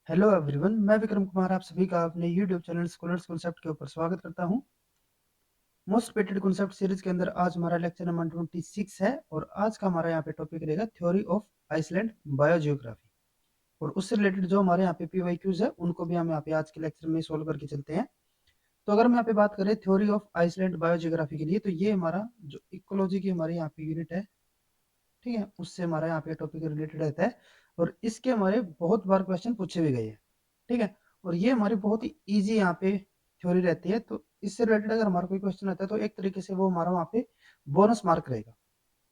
Hello everyone, मैं विक्रम कुमार आप सभी का अपने यूट्यूब चैनल स्कॉलर्स कॉन्सेप्ट के ऊपर स्वागत करता हूं। मोस्ट रिपीटेड कॉन्सेप्ट सीरीज के अंदर आज हमारा लेक्चर नंबर 26 है और आज का हमारा यहाँ पे टॉपिक रहेगा थ्योरी ऑफ आइसलैंड बायोजियोग्राफी। और उससे रिलेटेड जो हमारे यहाँ पे पीवाईक्यूज है उनको भी हम यहाँ पे आज के लेक्चर में सोल्व करके चलते हैं। तो अगर हम यहाँ पे बात करें थ्योरी ऑफ आइसलैंड बायोजियोग्राफी के लिए, तो ये हमारा जो इकोलॉजी की हमारे यहाँ पे यूनिट है, ठीक है, उससे हमारा यहाँ पे टॉपिक रिलेटेड रहता है और इसके हमारे बहुत बार क्वेश्चन पूछे भी गए हैं, ठीक है। और ये हमारी बहुत ही इजी यहाँ पे थ्योरी रहती है, तो इससे रिलेटेड अगर हमारा कोई क्वेश्चन आता है तो एक तरीके से वो हमारा वहाँ पे बोनस मार्क रहेगा,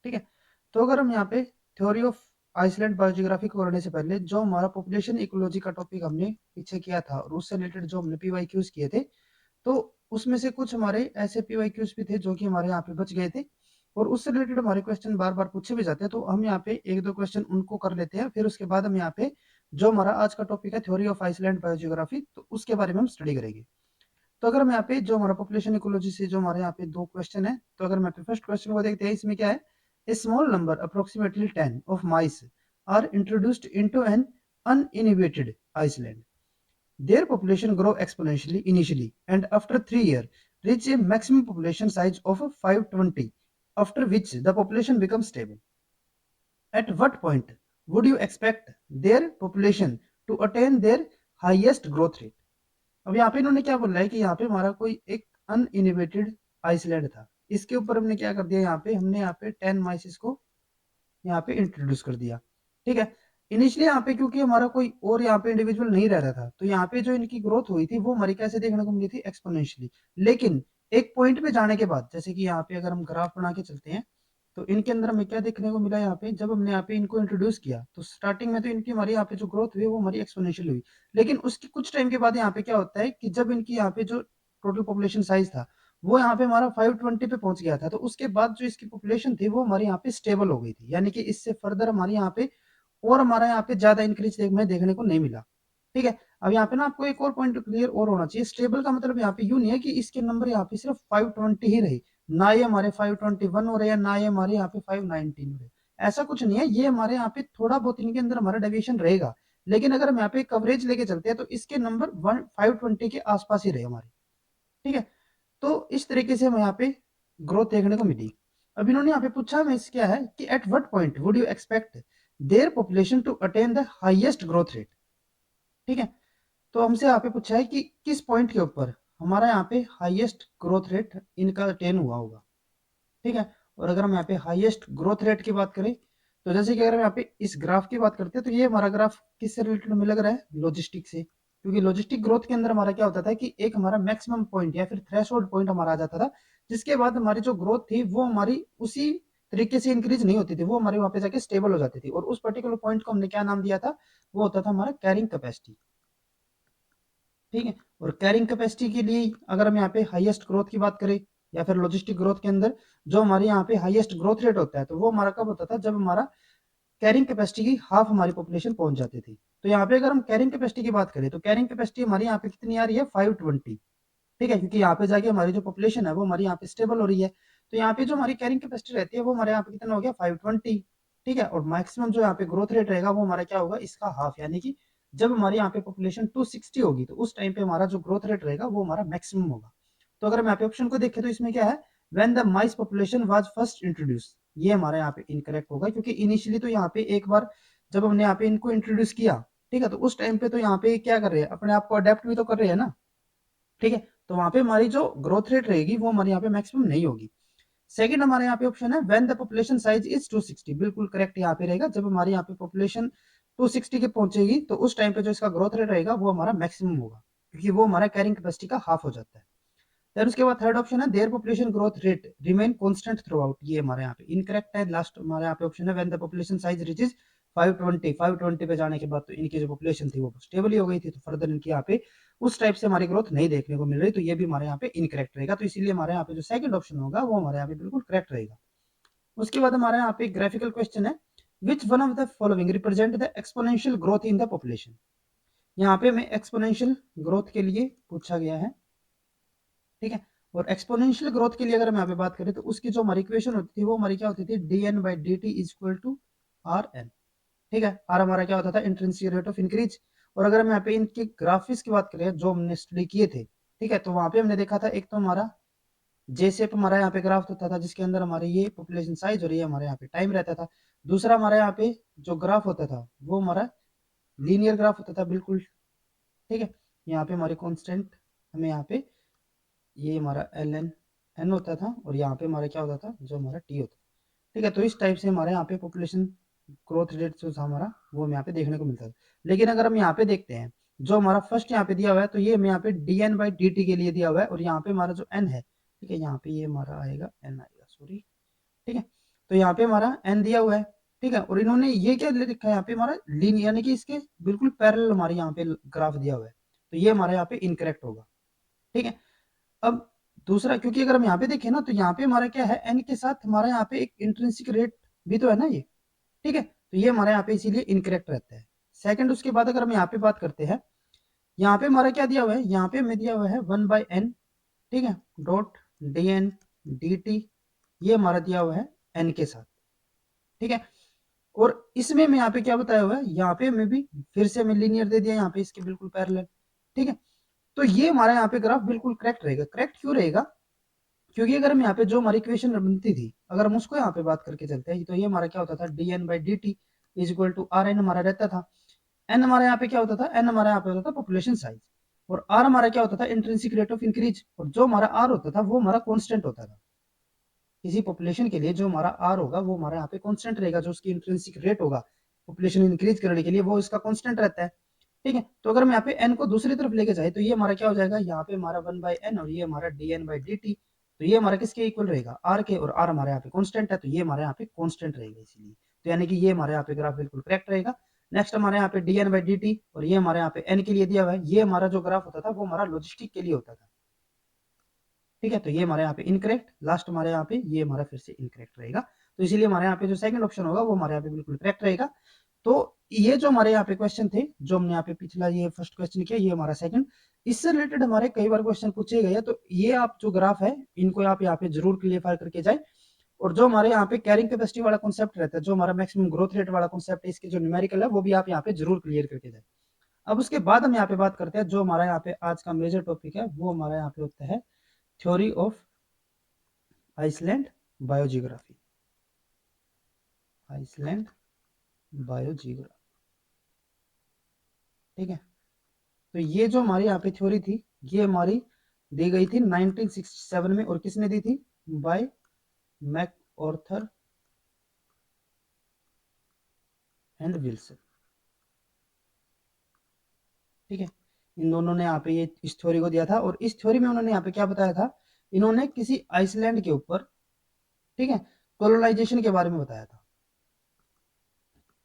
ठीक है। तो अगर हम यहाँ पे थ्योरी ऑफ आइसलैंड बायोजियोग्राफी को करने से पहले जो हमारा पॉपुलेशन इकोलॉजी का टॉपिक हमने पीछे किया था और उससे रिलेटेड जो हमने पीवाईक्यूज किए थे, तो उसमें से कुछ हमारे ऐसे पीवाईक्यूज भी थे जो कि हमारे यहाँ पे बच गए थे और उससे रिलेटेड हमारे क्वेश्चन बार बार पूछे भी जाते हैं। तो हम यहाँ पे एक दो क्वेश्चन उनको कर लेते हैं, फिर उसके बाद हम यहाँ पे जो हमारा आज का टॉपिक है थ्योरी ऑफ आइसलैंड बायोजियोग्राफी, तो उसके बारे में हम स्टडी करेंगे। तो अगर हम यहाँ पे जो हमारा पॉपुलेशन इकोलॉजी से जो हमारे यहाँ पे दो क्वेश्चन है, तो अगर मैं फर्स्ट क्वेश्चन को देखते हैं, इसमें क्या है, a small number approximately 10 of mice are introduced into an uninhabited Iceland. Their population grow exponentially initially and after 3 years reach a maximum population size of 520, after which the population becomes stable. At what point would you expect their population to attain their highest growth rate? अब यहाँ पे इन्होंने क्या बोला है कि यहाँ पे हमारा कोई एक अनइनोवेटेड आइसलैंड था, इसके ऊपर हमने क्या कर दिया, यहाँ पे हमने यहाँ पे 10 माइसिस को यहाँ पे इंट्रोड्यूस कर दिया, ठीक है। इनिशियली यहाँ पे क्योंकि हमारा कोई और यहाँ पे इंडिविजुअल नहीं रह रहा था, तो यहाँ पे जो इनकी ग्रोथ हुई थी वो हमारी कैसे देखने को मिली थी, एक्सपोनेंशियली। लेकिन एक पॉइंट पे जाने के बाद, जैसे कि यहाँ पे अगर हम ग्राफ बना के चलते हैं, तो इनके अंदर हमें क्या देखने को मिला, यहाँ पे जब हमने यहाँ पे इनको इंट्रोड्यूस किया तो स्टार्टिंग में तो इनकी हमारी यहाँ पे जो ग्रोथ हुई वो हमारी एक्सपोनेंशियल हुई। लेकिन उसके कुछ टाइम के बाद यहाँ पे क्या होता है कि जब इनकी यहाँ पे जो टोटल पॉपुलेशन साइज था वो यहाँ पे हमारा 520 पे पहुंच गया था, तो उसके बाद जो इसकी पॉपुलेशन थी वो हमारे यहाँ पे स्टेबल हो गई थी, यानी कि इससे फर्दर हमारे यहाँ पे और हमारा यहाँ पे ज्यादा इंक्रीज देखने को नहीं मिला, ठीक है। अब यहाँ पे ना आपको एक और पॉइंट क्लियर और होना चाहिए, स्टेबल का मतलब यहाँ पे यूं नहीं है कि इसके नंबर यहाँ पे सिर्फ 520 ही रहे, ना ये हमारे 521 हो रहे हैं, ना ये हमारे यहाँ पे 519 हो रहे, ऐसा कुछ नहीं है। ये हमारे यहाँ पे थोड़ा बहुत इनके अंदर हमारा डेविएशन रहेगा, लेकिन अगर हम यहाँ पे कवरेज लेके चलते हैं तो इसके नंबर 520 के आसपास ही रहे हमारे, ठीक है। तो इस तरीके से हमें यहाँ पे ग्रोथ देखने को मिली। अब इन्होंने यहाँ पे पूछा हमें क्या है कि at what point would you expect there population to attain the highest growth rate, ठीक है। तो हमसे यहाँ पे पूछा है कि किस पॉइंट के ऊपर हमारा यहाँ पे हाईएस्ट ग्रोथ रेट इनका अटेन हुआ होगा, ठीक है। और अगर हम यहाँ पे हाईएस्ट ग्रोथ रेट की बात करें, तो जैसे कि अगर हम यहाँ पे इस ग्राफ की बात करते हैं, तो ये हमारा ग्राफ किससे रिलेटेड हमें लग रहा है, लॉजिस्टिक से, क्योंकि लॉजिस्टिक ग्रोथ के अंदर हमारा क्या होता था कि एक हमारा मैक्सिमम पॉइंट या फिर थ्रेशोल्ड पॉइंट हमारा आ जाता था, जिसके बाद हमारी जो ग्रोथ थी वो हमारी उसी तरीके से इंक्रीज नहीं होती थी, वो हमारे वहां पे जाके स्टेबल हो जाती थी। और उस पर्टिकुलर पॉइंट को हमने क्या नाम दिया था, वो होता था हमारा कैरिंग कैपेसिटी, ठीक है। और कैरिंग कैपेसिटी के लिए अगर हम यहाँ पे हाईएस्ट ग्रोथ की बात करें या फिर लॉजिस्टिक ग्रोथ के अंदर जो हमारे यहाँ पे हाईएस्ट ग्रोथ रेट होता है, तो वो हमारा कब होता था, जब हमारा कैरिंग कैपेसिटी की हाफ हमारी पॉपुलेशन पहुंच जाती थी। तो यहाँ पे अगर हम कैरिंग कैपेसिटी की बात करें तो कैरिंग कैपेसिटी हमारी यहाँ पे कितनी आ रही है, 520, ठीक है, क्योंकि यहाँ पे जाके हमारी जो पॉपुलेशन है वो हमारी यहाँ पे स्टेबल हो रही है। तो यहाँ पे जो हमारी कैरिंग कैपेसिटी रहती है वो हमारे यहाँ पे कितना हो गया, 520, ठीक है। और मैक्सिमम जो यहाँ पे ग्रोथ रेट रहेगा वो हमारा क्या होगा, इसका हाफ, यानी कि जब हमारे यहाँ पे पॉपुलेशन 260 होगी तो उस टाइम पे हमारा जो ग्रोथ रेट रहेगा वो हमारा मैक्सिमम होगा। तो अगर हम यहाँ पे ऑप्शन को देखें तो इसमें क्या है, when the mice population was first introduce, ये हमारे यहाँ पे इनकरेक्ट होगा, क्योंकि इनिशियली तो यहाँ पे एक बार जब हमने यहाँ पे इनको इंट्रोड्यूस किया, ठीक है, तो उस टाइम पे तो यहाँ पे क्या कर रहे हैं, अपने आप को अडेप्ट भी तो कर रहे हैं ना, ठीक है। तो वहां पे हमारी जो ग्रोथ रेट रहेगी वो हमारे यहाँ पे मैक्सिमम नहीं होगी। सेकंड हमारे यहाँ पे ऑप्शन है when the population size is 260, बिल्कुल करेक्ट यहाँ पे रहेगा, जब हमारे यहाँ पे पॉपुलेशन 260 के पहुंचेगी तो उस टाइम पे जो इसका ग्रोथ रेट रहेगा वो हमारा मैक्सिमम होगा, क्योंकि वो हमारा कैरिंग कैपेसिटी का हाफ हो जाता है। देन उसके बाद थर्ड ऑप्शन है their population growth rate remain constant through out, ये हमारे यहाँ पे इनकरेक्ट है। लास्ट हमारे यहाँ पे ऑप्शन है when the population size reaches 520 पे जाने के बाद तो इनकी जो पॉपुलेशन थी वो स्टेबल ही हो गई थी, तो फर्दर इनकी यहाँ पे उस टाइप से हमारी ग्रोथ नहीं देखने को मिल रही, तो ये भी हमारे यहाँ पे इनकरेक्ट रहेगा। तो इसीलिए हमारे यहाँ पे जो सेकंड ऑप्शन होगा वो हमारे यहाँ पे बिल्कुल करेक्ट रहेगा। उसके बाद हमारे यहाँ पे ग्राफिकल क्वेश्चन है, which one of the following represent the exponential growth in the population. यहाँ पे हमें एक्सपोनेंशियल ग्रोथ के लिए पूछा गया है, ठीक है। और एक्सपोनेंशियल ग्रोथ के लिए अगर हम यहाँ पे बात करें तो उसकी जो हमारी इक्वेशन होती थी वो हमारी क्या होती थी, dn by dt is equal to r N, ठीक है। आर हमारा क्या होता था, इंट्रिंसिक रेट ऑफ इंक्रीज, और अगर हम यहाँ पे इनके ग्राफिक्स की बात करें जो हमने स्टडी किए थे, ठीक है, तो वहां पे हमने देखा था एक तो हमारा जे शेप हमारा यहाँ पे ग्राफ होता था जिसके अंदर हमारे ये पॉपुलेशन साइज और ये हमारे यहाँ पे टाइम रहता था। दूसरा हमारे यहाँ पे जो ग्राफ होता था वो हमारा लीनियर ग्राफ होता था बिल्कुल, ठीक है। यहाँ पे हमारे कॉन्स्टेंट हमें यहाँ पे ये हमारा एल एन एन होता था और यहाँ पे हमारा क्या होता था जो हमारा टी होता था, ठीक है। तो इस टाइप से हमारे यहाँ पे पॉपुलेशन ग्रोथ रेट जो था हमारा वो हमें यहाँ पे देखने को मिलता था। लेकिन अगर हम यहाँ पे देखते हैं जो हमारा फर्स्ट यहाँ पे दिया हुआ है तो ये हमें यहाँ पे d N by d t के लिए दिया हुआ है और यहाँ पे हमारा जो एन है, ठीक है, यहाँ पे ये हमारा आएगा एन आएगा, सॉरी, ठीक है। तो यहाँ पे हमारा एन दिया हुआ है, ठीक है, और इन्होंने ये क्या ले रखा है यहाँ पे हमारा लीन, यानी कि इसके बिल्कुल पैरेलल हमारे यहाँ पे ग्राफ दिया हुआ है, तो ये हमारे यहाँ पे इनकरेक्ट होगा, ठीक है। अब दूसरा, क्योंकि अगर हम यहाँ पे देखें ना तो यहाँ पे हमारा क्या है, एन के साथ हमारा यहाँ पे एक इंट्रिंसिक रेट भी तो है ना ये, ठीक है, तो ये हमारे यहाँ पे इसीलिए इनकरेक्ट रहता है। सेकंड, उसके बाद अगर हम यहाँ पे बात करते हैं, यहाँ पे हमारा क्या दिया हुआ है, यहाँ पे हमें दिया हुआ है 1/n, ठीक है, dot d N d t, ये हमारा दिया हुआ है एन के साथ, ठीक है। और इसमें मैं यहाँ पे क्या बताया हुआ है, यहाँ पे हमें भी फिर से हमें लीनियर दे दिया यहाँ पे इसके बिल्कुल पैरेलल, ठीक है। तो ये हमारा यहाँ पे ग्राफ बिल्कुल करेक्ट रहेगा। करेक्ट क्यों रहेगा, क्योंकि अगर हम यहाँ पे जो हमारी इक्वेशन बनती थी अगर हम उसको यहाँ पे बात करके चलते हैं तो ये हमारा क्या होता था, d N by d t is equal to r N हमारा रहता था। एन हमारे यहाँ पे क्या होता था, एन हमारे यहाँ पे होता था पॉपुलेशन साइज, और आर हमारा क्या होता था, इंट्रिंसिक रेट ऑफ इंक्रीज, और जो हमारा आर होता था वो हमारा कॉन्स्टेंट होता था। किसी पॉपुलेशन के लिए जो हमारा आर होगा वो हमारा यहाँ पे कॉन्स्टेंट रहेगा, जो उसकी इंट्रिंसिक रेट होगा पॉपुलेशन इंक्रीज करने के लिए वो इसका कॉन्स्टेंट रहता है, ठीक है। तो अगर हम यहाँ पे एन को दूसरी तरफ लेके जाए तो ये हमारा क्या हो जाएगा, यहाँ पे हमारा 1/n और ये हमारा d N by d t, तो ये हमारा किसके इक्वल रहेगा, आर के, और आर हमारे यहाँ पे कॉन्स्टेंट है तो ये हमारे यहाँ पे कॉन्स्टेंट रहेगा, इसीलिए तो यानी कि ये हमारे यहाँ पे ग्राफ बिल्कुल करेक्ट रहेगा। नेक्स्ट हमारे यहाँ पे d N by d t और ये हमारे यहाँ पे एन के लिए दिया हुआ है, ये हमारा जो ग्राफ होता था वो हमारा लॉजिस्टिक के लिए होता था, ठीक है। तो ये हमारे यहाँ पे इनकरेक्ट, लास्ट हमारे यहाँ पे ये हमारा फिर से इनकरेक्ट रहेगा, तो इसीलिए हमारे यहाँ पे जो सेकंड ऑप्शन होगा वो हमारे यहाँ पे बिल्कुल करेक्ट रहेगा। तो ये जो हमारे यहाँ पे क्वेश्चन थे जो हमने यहाँ पे पिछला ये फर्स्ट क्वेश्चन किया, ये हमारा सेकंड, इससे रिलेटेड हमारे कई बार क्वेश्चन पूछे गए हैं, तो ये आप जो ग्राफ है इनको आप यहाँ पे जरूर क्लियर करके जाए। और जो हमारे यहाँ पे कैरिंग कैपेसिटी वाला कॉन्सेप्ट रहता है, जो हमारा मैक्सिमम ग्रोथ रेट वाला कॉन्सेप्ट है, इसके जो न्यूमेरिकल है वो भी आप यहाँ पे जरूर क्लियर करके जाए। अब उसके बाद हम यहाँ पे बात करते हैं जो हमारा यहाँ पे आज का मेजर टॉपिक है, वो हमारा यहाँ पे होता है theory of island biogeography, island biogeography, ठीक है। तो ये जो हमारी यहाँ पे थ्योरी थी ये हमारी दी गई थी 1967 में, और किसने दी थी, by MacArthur and Wilson, ठीक है। इन दोनों ने यहाँ पे ये इस थ्योरी को दिया था, और इस थ्योरी में उन्होंने यहाँ पे क्या बताया था, इन्होंने किसी आइसलैंड के ऊपर, ठीक है, कोलोनाइजेशन के बारे में बताया था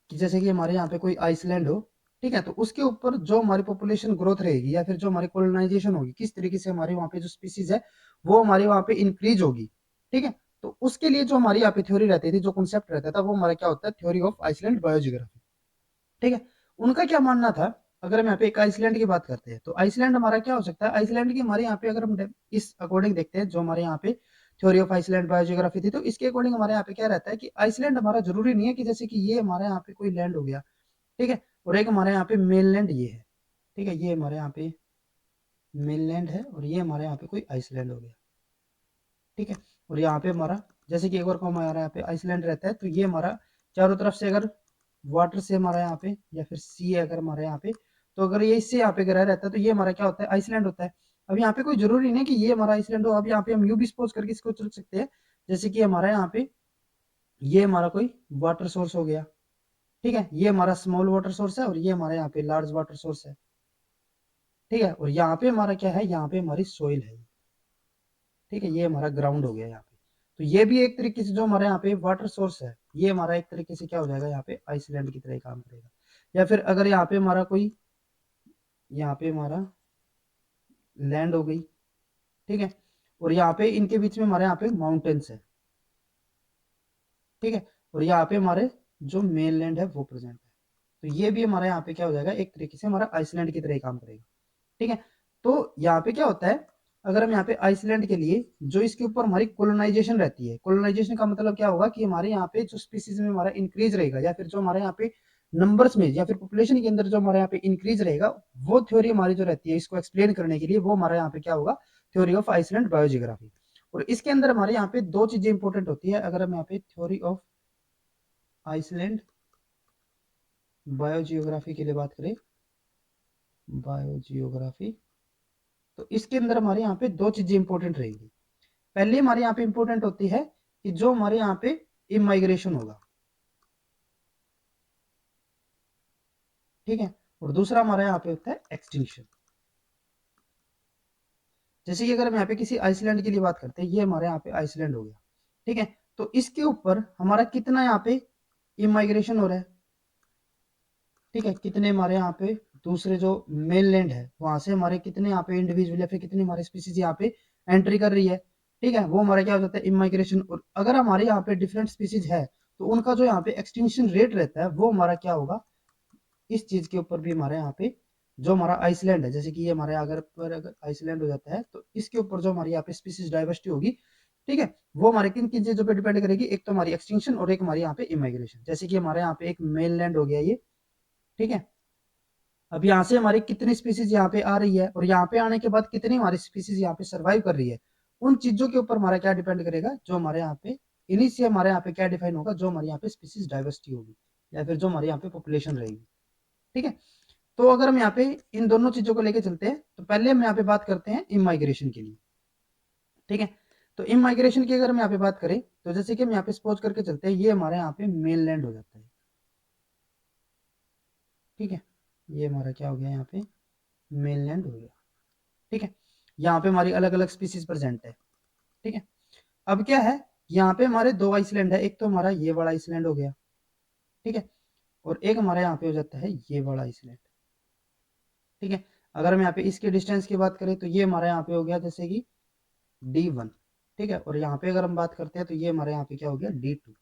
कि जैसे कि हमारे यहाँ पे कोई आइसलैंड हो, ठीक है, तो उसके ऊपर जो हमारी पॉपुलेशन ग्रोथ रहेगी या फिर जो हमारी कोलोनाइजेशन होगी, किस तरीके से हमारे वहाँ पे जो स्पीसीज है वो हमारे वहाँ पे इंक्रीज होगी, ठीक है। तो उसके लिए जो हमारी यहाँ पे थ्योरी रहती थी, जो कॉन्सेप्ट रहता था, वो हमारा क्या होता है, थ्योरी ऑफ आइसलैंड बायोजियोग्राफी, ठीक है। उनका क्या मानना था, अगर हम यहाँ पे एक आइसलैंड की बात करते हैं तो आइसलैंड हमारा क्या हो सकता है, आइसलैंड की हमारे यहाँ पे अगर हम इस अकॉर्डिंग देखते हैं जो हमारे यहाँ पे थ्योरी ऑफ आइसलैंड बायोजियोग्राफी थी, तो इसके अकॉर्डिंग हमारे यहाँ पे क्या रहता है कि आइसलैंड हमारा जरूरी नहीं है कि जैसे कि ये हमारे यहाँ पे कोई लैंड हो गया, ठीक है, और एक हमारे यहाँ पे मेनलैंड ये है, ठीक है, ये हमारे यहाँ पे मेनलैंड है और ये हमारे यहाँ पे कोई आइसलैंड हो गया, ठीक है। और यहाँ पे हमारा जैसे कि एक और को हमारा यहाँ पे आइसलैंड रहता है, तो ये हमारा चारों तरफ से अगर वाटर से हमारा यहाँ पे या फिर सी है अगर हमारे यहाँ पे, तो अगर ये इससे यहाँ पे ग्रह रहता है तो ये हमारा क्या होता है, आइसलैंड होता है। अब यहाँ पे कोई जरूरी नहीं कि ये हमारा आइसलैंड हो, अब यहाँ पे हम यू भी सपोज करके इसको चल सकते हैं, जैसे कि हमारा यहाँ पे ये हमारा कोई वाटर सोर्स हो गया, ठीक है, ये हमारा स्मॉल वाटर सोर्स है और ये हमारा यहाँ पे लार्ज वाटर सोर्स है, ठीक है, और यहाँ पे हमारा क्या है, यहाँ पे हमारी सोइल है, ठीक है, ये हमारा ग्राउंड हो गया यहाँ पे। तो ये भी एक तरीके से जो हमारे यहाँ पे वाटर सोर्स है ये हमारा एक तरीके से क्या हो जाएगा, यहाँ पे आइसलैंड की तरह काम करेगा। या फिर अगर यहाँ पे हमारा कोई, यहाँ पे हमारा लैंड हो गई, ठीक है, और यहाँ पे इनके बीच में हमारे यहाँ पे माउंटेन्स है, ठीक है, और यहाँ पे हमारे जो मेन लैंड है वो प्रेजेंट है, तो ये भी हमारे यहाँ पे क्या हो जाएगा, एक तरीके से हमारा आइसलैंड की तरह ही काम करेगा, ठीक है। तो यहाँ पे क्या होता है, अगर हम यहाँ पे आइसलैंड के लिए जो इसके ऊपर हमारी कोलोनाइजेशन रहती है, कोलोनाइजेशन का मतलब क्या होगा कि हमारे यहाँ पे जो स्पीसीज में हमारा इंक्रीज रहेगा या फिर जो हमारे यहाँ पे नंबर्स में या फिर पॉपुलेशन के अंदर जो हमारे यहाँ पे इंक्रीज रहेगा, वो थ्योरी हमारी जो रहती है इसको एक्सप्लेन करने के लिए, वो हमारे यहाँ पे क्या होगा, थ्योरी ऑफ आइसलैंड बायोजियोग्राफी। और इसके अंदर हमारे यहाँ पे दो चीजें इंपॉर्टेंट होती है। अगर हम यहाँ पे थ्योरी ऑफ आइसलैंड बायोजियोग्राफी के लिए बात करें, बायोजियोग्राफी, तो इसके अंदर हमारे यहाँ पे दो चीजें इंपॉर्टेंट रहेंगी। पहले हमारे यहाँ पे इंपॉर्टेंट होती है कि जो हमारे यहाँ पे इमाइग्रेशन होगा, ठीक है, और दूसरा हमारे यहाँ पे होता है एक्सटिंक्शन। जैसे कि अगर हम यहाँ पे किसी आइसलैंड के लिए बात करते हैं, ये हमारे यहाँ पे आइसलैंड हो गया, ठीक है, तो इसके ऊपर हमारा कितना यहाँ पे इमाइग्रेशन हो रहा है, ठीक है, कितने हमारे यहाँ पे दूसरे जो मेनलैंड है वहां से हमारे कितने यहाँ पे इंडिविजुअल या फिर कितनी हमारी स्पीसीज यहाँ पे एंट्री कर रही है, ठीक है, वो हमारा क्या हो जाता है, इमाइग्रेशन। और अगर हमारे यहाँ पे डिफरेंट स्पीसीज है तो उनका जो यहाँ पे एक्सटिंक्शन रेट रहता है वो हमारा क्या होगा, इस चीज के ऊपर भी हमारे यहाँ पे जो हमारा आइसलैंड है, जैसे कि ये हमारे अगर आइसलैंड हो जाता है तो इसके ऊपर जो हमारी यहाँ पे स्पीसीज डाइवर्सिटी होगी, ठीक है, वो हमारे किन किन चीजों पे डिपेंड करेगी, एक तो हमारी एक्सटिंक्शन और एक हमारी यहाँ पे इमाइग्रेशन। जैसे कि हमारे यहाँ पे एक मेनलैंड हो गया ये, ठीक है, अब यहाँ से हमारी कितनी स्पीसीज यहाँ पे आ रही है और यहाँ पे आने के बाद कितनी हमारी स्पीसीज यहाँ पे सर्वाइव कर रही है, उन चीजों के ऊपर हमारा क्या डिपेंड करेगा, जो हमारे यहाँ पे इन्हीं से हमारे यहाँ पे क्या डिफाइन होगा, जो हमारे यहाँ पे स्पीसीज डाइवर्सिटी होगी या फिर जो हमारे यहाँ पे पॉपुलेशन रहेगी, ठीक है। तो अगर हम यहाँ पे इन दोनों चीजों को लेके चलते हैं तो पहले हम यहाँ पे बात करते हैं इमाइग्रेशन के लिए, ठीक है। तो इमाइग्रेशन की अगर हम यहाँ पे बात करें तो जैसे कि हम यहाँ पे सपोज करके चलते हैं, ये हमारे यहाँ पे मेन लैंड हो जाता है, ठीक है, ये हमारा क्या हो गया, यहाँ पे मेन लैंड हो गया, ठीक है, यहाँ पे हमारी अलग अलग स्पीसीज प्रेजेंट है, ठीक है। अब क्या है, यहाँ पे हमारे दो आइसलैंड है, एक तो हमारा ये वाला आइसलैंड हो गया, ठीक है, और एक हमारा यहाँ पे हो जाता है ये वाला आइसलैंड, ठीक है। अगर हम यहाँ पे इसके डिस्टेंस की बात करें तो ये हमारा यहाँ पे हो गया जैसे कि D1, ठीक है, और यहाँ पे अगर हम बात करते हैं तो ये हमारे यहाँ पे क्या हो गया, D2,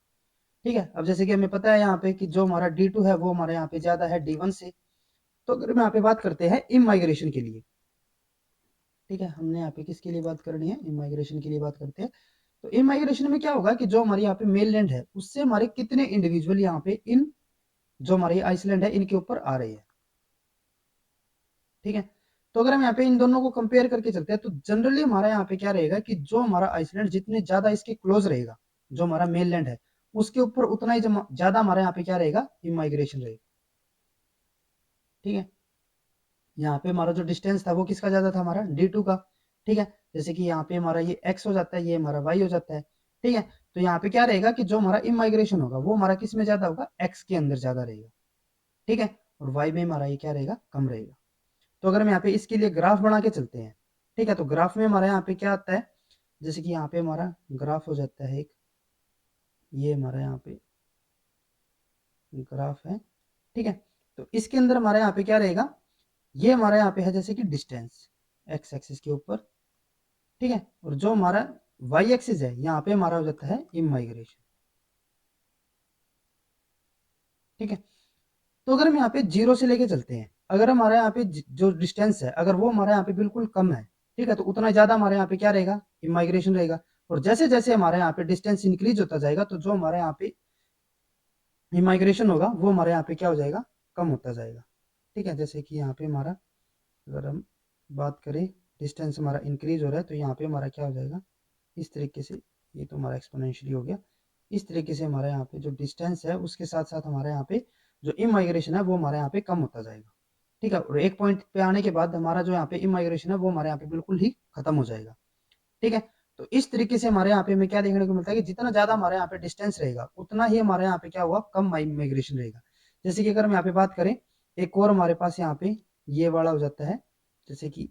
ठीक है। अब जैसे कि हमें पता है यहाँ पे कि जो हमारा D2 है वो हमारे यहाँ पे ज्यादा है D1 से, तो अगर हम यहाँ पे बात करते हैं इमाइग्रेशन के लिए, ठीक है, हमने यहाँ पे किसके लिए बात करनी है, इमाइग्रेशन के लिए बात करते हैं। तो इमाइग्रेशन में क्या होगा कि जो हमारे यहाँ पे मेन लैंड है उससे हमारे कितने इंडिविजुअल यहाँ पे इन जो हमारे आइसलैंड है इनके ऊपर आ रहे हैं, ठीक है। तो अगर हम यहाँ पे इन दोनों को कंपेयर करके चलते हैं तो जनरली हमारा यहाँ पे क्या रहेगा कि जो हमारा आइसलैंड जितने ज्यादा इसके क्लोज रहेगा, जो हमारा मेन लैंड है उसके ऊपर उतना ही ज्यादा हमारे यहाँ पे क्या रहेगा, इमाइग्रेशन रहेगा, ठीक है। यहाँ पे हमारा जो डिस्टेंस था वो किसका ज्यादा था, हमारा D2 का, ठीक है। जैसे कि यहाँ पे हमारा ये x हो जाता है, ये हमारा y हो जाता है, ठीक है। तो यहाँ पे क्या रहेगा कि जो हमारा इमाइग्रेशन होगा वो हमारा किस में ज्यादा होगा, x के अंदर ज्यादा रहेगा, ठीक है, और y में हमारा ये क्या रहेगा, कम रहेगा। तो अगर हम यहाँ पे इसके लिए ग्राफ बना के चलते हैं, ठीक है, तो ग्राफ में हमारा यहाँ पे क्या आता है, जैसे कि यहाँ पे हमारा ग्राफ हो जाता है एक, ये हमारा यहाँ पे ग्राफ है, ठीक है। तो इसके अंदर हमारा यहाँ पे क्या रहेगा, ये हमारा यहाँ पे है जैसे कि डिस्टेंस x एक्सिस के ऊपर, ठीक है, और जो हमारा y एक्सिस है यहाँ पे हमारा हो जाता है इमाइग्रेशन, ठीक है। तो अगर हम यहाँ पे जीरो से लेके चलते हैं, अगर हमारे यहाँ पे जो डिस्टेंस है अगर वो हमारे यहाँ पे बिल्कुल कम है, ठीक है, तो उतना ज्यादा हमारे यहाँ पे क्या रहेगा, इमाइग्रेशन रहेगा। और जैसे जैसे हमारे यहाँ पे डिस्टेंस इंक्रीज होता जाएगा तो जो हमारे यहाँ पे इमाइग्रेशन होगा वो हमारे यहाँ पे क्या हो जाएगा, कम होता जाएगा, ठीक है। जैसे कि यहाँ पे हमारा अगर हम बात करें डिस्टेंस हमारा इंक्रीज हो रहा है तो यहाँ पे हमारा क्या हो जाएगा, इस तरीके से, ये तो हमारा एक्सपोनेंशियली हो गया, इस तरीके से हमारे यहाँ पे जो डिस्टेंस है उसके साथ साथ हमारे यहाँ पे जो इमाइग्रेशन है वो हमारे यहाँ पे कम होता जाएगा, ठीक है। और एक पॉइंट पे आने के बाद हमारा जो यहाँ पे इमाइग्रेशन है वो हमारे यहाँ पे बिल्कुल ही खत्म हो जाएगा, ठीक है। तो इस तरीके से हमारे यहाँ पे हमें क्या देखने को मिलता है कि जितना ज्यादा हमारे यहाँ पे डिस्टेंस रहेगा उतना ही हमारे यहाँ पे क्या हुआ, कम इमिग्रेशन रहेगा। जैसे कि अगर हम यहाँ पे बात करें, एक और हमारे पास यहाँ पे ये वाला हो जाता है, जैसे कि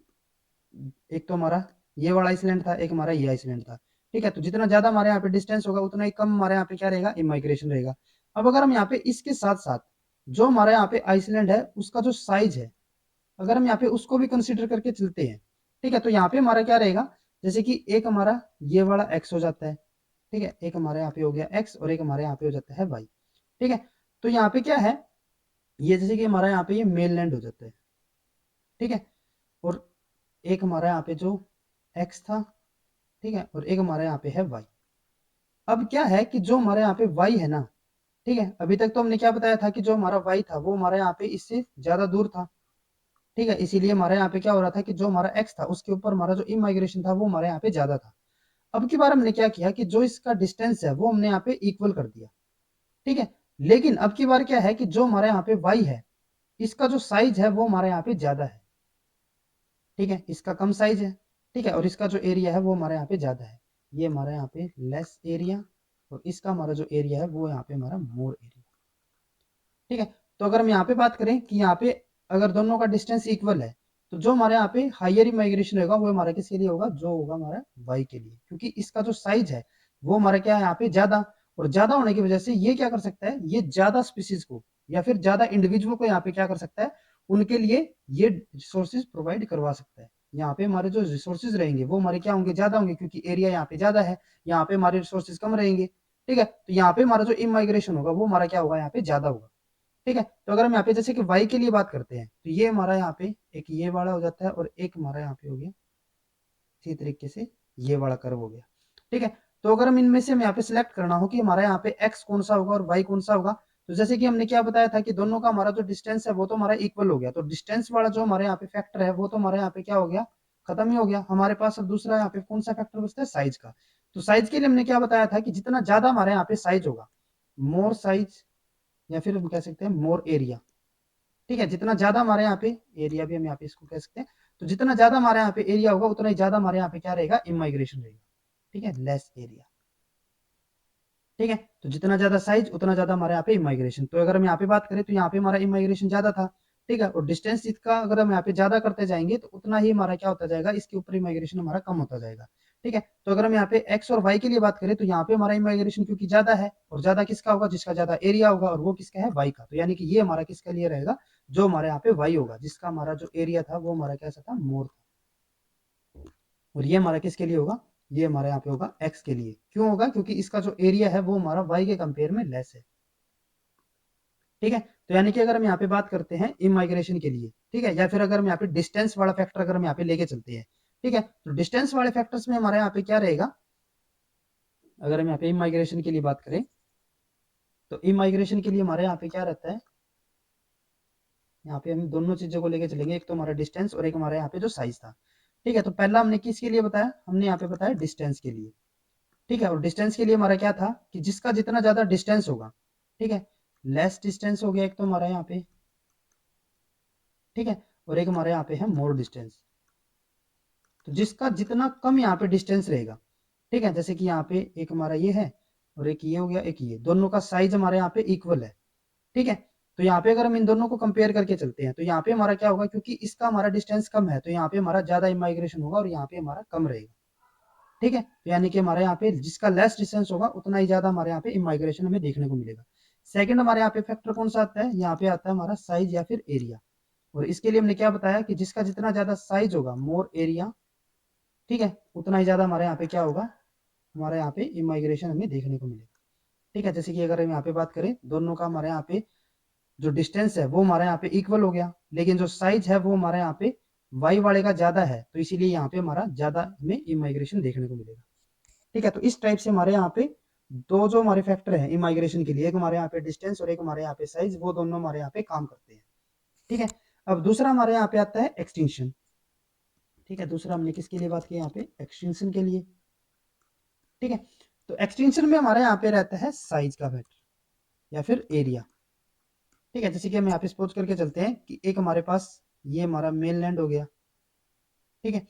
एक तो हमारा ये वाला आइसलैंड था, एक हमारा ये आइसलैंड था, ठीक है। तो जितना ज्यादा हमारे यहाँ पे डिस्टेंस होगा उतना ही कम हमारे यहाँ पे क्या रहेगा, इमाइग्रेशन रहेगा। अब अगर हम यहाँ पे इसके साथ साथ जो हमारे यहाँ पे आइसलैंड है उसका जो साइज है अगर हम यहाँ पे उसको भी कंसिडर करके चलते हैं, ठीक है, तो यहाँ पे हमारा क्या रहेगा, जैसे कि एक हमारा ये वाला x हो जाता है, ठीक है, एक हमारे यहाँ पे हो गया x और एक हमारे यहाँ पे हो जाता है y, ठीक है। तो यहाँ पे क्या है, ये जैसे कि हमारा यहाँ पे ये मेनलैंड हो जाता है, ठीक है, और एक हमारा यहाँ पे जो x था, ठीक है, और एक हमारे यहाँ पे है y। अब क्या है कि जो हमारे यहाँ पे y है ना, ठीक है, अभी तक तो हमने क्या बताया था कि जो हमारा y था वो हमारा यहाँ पे इससे ज्यादा दूर था। ठीक है, इसीलिए हमारे यहाँ पे क्या हो रहा था कि जो हमारा x था उसके ऊपर हमारा जो इमाइग्रेशन था वो हमारे यहाँ पे ज्यादा था। अब की बार हमने क्या किया कि जो इसका डिस्टेंस है वो हमने यहाँ पे इक्वल कर दिया। ठीक है, लेकिन अब की बार क्या है कि जो हमारे यहाँ पे y है इसका जो साइज है वो हमारे यहाँ पे ज्यादा है। ठीक है, इसका कम साइज है। ठीक है, और इसका जो एरिया है वो हमारे यहाँ पे ज्यादा है। ये हमारे यहाँ पे लेस एरिया, और इसका हमारा जो एरिया है वो यहाँ पे हमारा मोर एरिया। ठीक है, तो अगर हम यहाँ पे बात करें कि यहाँ पे अगर दोनों का डिस्टेंस इक्वल है तो जो हमारे यहाँ पे हायर इमाइग्रेशन होगा वो हमारा किसके लिए होगा, जो होगा हमारा वाई के लिए, क्योंकि इसका जो साइज है वो हमारा क्या है यहाँ पे ज्यादा, और ज्यादा होने की वजह से ये क्या कर सकता है, ये ज्यादा स्पीसीज को या फिर ज्यादा इंडिविजुअल को यहाँ पे क्या कर सकता है, उनके लिए ये रिसोर्सेज प्रोवाइड करवा सकता है। यहाँ पे हमारे जो रिसोर्सेज रहेंगे वो हमारे क्या होंगे, ज्यादा होंगे, क्योंकि एरिया यहाँ पे ज्यादा है, यहाँ पे हमारे रिसोर्सेज कम रहेंगे। ठीक है, तो यहाँ पे हमारा जो इमाइग्रेशन होगा वो हमारा क्या होगा, यहाँ पे ज्यादा होगा। ठीक है, तो अगर हम यहाँ पे जैसे कि y के लिए बात करते हैं तो ये हमारा यहाँ पे एक ये वाला हो जाता है, और एक हमारा यहाँ पे हो गया इसी तरीके से ये वाला कर्व हो गया। ठीक है, तो अगर हम इनमें से हम यहाँ पे सिलेक्ट करना हो कि हमारा यहाँ पे x कौन सा होगा और y कौन सा होगा, तो जैसे कि हमने क्या बताया था कि दोनों का हमारा जो डिस्टेंस है वो तो हमारा इक्वल हो गया, तो डिस्टेंस वाला जो हमारे यहाँ पे फैक्टर है वो तो हमारे यहाँ पे क्या हो गया, खत्म ही हो गया। हमारे पास अब दूसरा यहाँ पे कौन सा फैक्टर बचता है, साइज का। तो साइज के लिए हमने क्या बताया था कि जितना ज्यादा हमारे यहाँ पे साइज होगा, मोर साइज, या फिर हम कह सकते हैं मोर एरिया। ठीक है, जितना ज्यादा हमारे यहाँ पे एरिया भी हम यहाँ पे इसको कह सकते हैं, तो जितना ज्यादा हमारे यहाँ पे एरिया होगा उतना ही ज्यादा हमारे यहाँ पे क्या रहेगा, इमाइग्रेशन रहेगा। ठीक है, लेस एरिया। ठीक है, तो जितना ज्यादा साइज उतना ज्यादा हमारे यहाँ पे इमाइग्रेशन। तो अगर हम यहाँ पे बात करें तो यहाँ पे हमारा इमाइग्रेशन ज्यादा था। ठीक है, और डिस्टेंस इसका अगर हम यहाँ पे ज्यादा करते जाएंगे तो उतना ही हमारा क्या होता जाएगा, इसके ऊपर इमाइग्रेशन हमारा कम होता जाएगा। ठीक है, तो अगर हम यहाँ पे एक्स और वाई के लिए बात करें तो यहाँ पे हमारा इमाइग्रेशन क्योंकि ज्यादा है, और ज्यादा किसका होगा, जिसका ज्यादा एरिया होगा, और वो किसका है, वाई का। तो यानी कि ये हमारा किसके लिए रहेगा, जो हमारे यहाँ पे वाई होगा, जिसका हमारा जो एरिया था वो हमारा कैसा था, मोर था। और ये हमारा किसके लिए होगा, ये हमारे यहाँ पे होगा एक्स के लिए। क्यों होगा, क्योंकि इसका जो एरिया है वो हमारा वाई के कंपेयर में लेस है। ठीक है, तो यानी कि अगर हम यहाँ पे बात करते हैं इमाइग्रेशन के लिए, ठीक है, या फिर अगर हम यहाँ पे डिस्टेंस वाला फैक्टर अगर हम यहाँ पे लेके चलते हैं, ठीक है, तो डिस्टेंस वाले फैक्टर्स में हमारे यहाँ पे क्या रहेगा, अगर हम यहाँ पे इमाइग्रेशन के लिए बात करें तो इमाइग्रेशन के लिए हमारे यहाँ पे क्या रहता है, यहाँ पे हम दोनों चीजों को लेके चलेंगे, एक तो हमारा डिस्टेंस और एक हमारे यहाँ पे जो साइज था। ठीक है, तो पहला हमने किसके लिए बताया, हमने यहाँ पे बताया डिस्टेंस के लिए। ठीक है, और डिस्टेंस के लिए हमारा क्या था कि जिसका जितना ज्यादा डिस्टेंस होगा, ठीक है, लेस डिस्टेंस हो गया एक तो हमारा यहाँ पे। ठीक है, और एक हमारे यहाँ पे है मोर डिस्टेंस। तो जिसका जितना कम यहाँ पे डिस्टेंस रहेगा, ठीक है, जैसे कि यहाँ पे एक हमारा ये है और एक ये हो गया, एक ये, दोनों का साइज हमारे यहाँ पे इक्वल है। ठीक है, तो यहाँ पे अगर हम इन दोनों को कंपेयर करके चलते हैं तो यहाँ पे हमारा क्या होगा, क्योंकि इसका हमारा डिस्टेंस कम है तो यहाँ पे हमारा ज्यादा इमाइग्रेशन होगा और यहाँ पे हमारा कम रहेगा। ठीक है, तो यानी कि हमारे यहाँ पे जिसका लेस डिस्टेंस होगा उतना ही ज्यादा हमारे यहाँ पे इमाइग्रेशन हमें देखने को मिलेगा। सेकंड हमारे यहाँ पे फैक्टर कौन सा आता है, यहाँ पे आता है हमारा साइज या फिर एरिया। और इसके लिए हमने क्या बताया कि जिसका जितना ज्यादा साइज होगा, मोर एरिया, ठीक है, उतना ही ज्यादा हमारे यहाँ पे क्या होगा, हमारे यहाँ पे इमाइग्रेशन हमें देखने को मिलेगा। ठीक है, जैसे कि अगर हम यहाँ पे बात करें दोनों का हमारे यहाँ पे जो डिस्टेंस है वो हमारे यहाँ पे इक्वल हो गया, लेकिन जो साइज है वो हमारे यहाँ पे वाई वाले का ज्यादा है, तो इसीलिए यहाँ पे हमारा ज्यादा हमें इमाइग्रेशन देखने को मिलेगा। ठीक है, तो इस टाइप से हमारे यहाँ पे दो जो हमारे फैक्टर हैं इमाइग्रेशन के लिए, एक हमारे यहाँ पे डिस्टेंस और एक हमारे यहाँ पे साइज, वो दोनों हमारे यहाँ पे काम करते हैं। ठीक है, अब दूसरा हमारे यहाँ पे आता है एक्सटेंशन। ठीक है, दूसरा हमने किसके लिए बात की, यहाँ पे एक्सटेंशन के लिए। ठीक है, तो एक्सटेंशन में हमारे यहाँ पे रहता है साइज का फैक्टर या फिर एरिया। ठीक है, जैसे कि हम यहाँ पे सपोज करके चलते हैं कि एक हमारे पास ये हमारा मेन लैंड हो गया। ठीक है,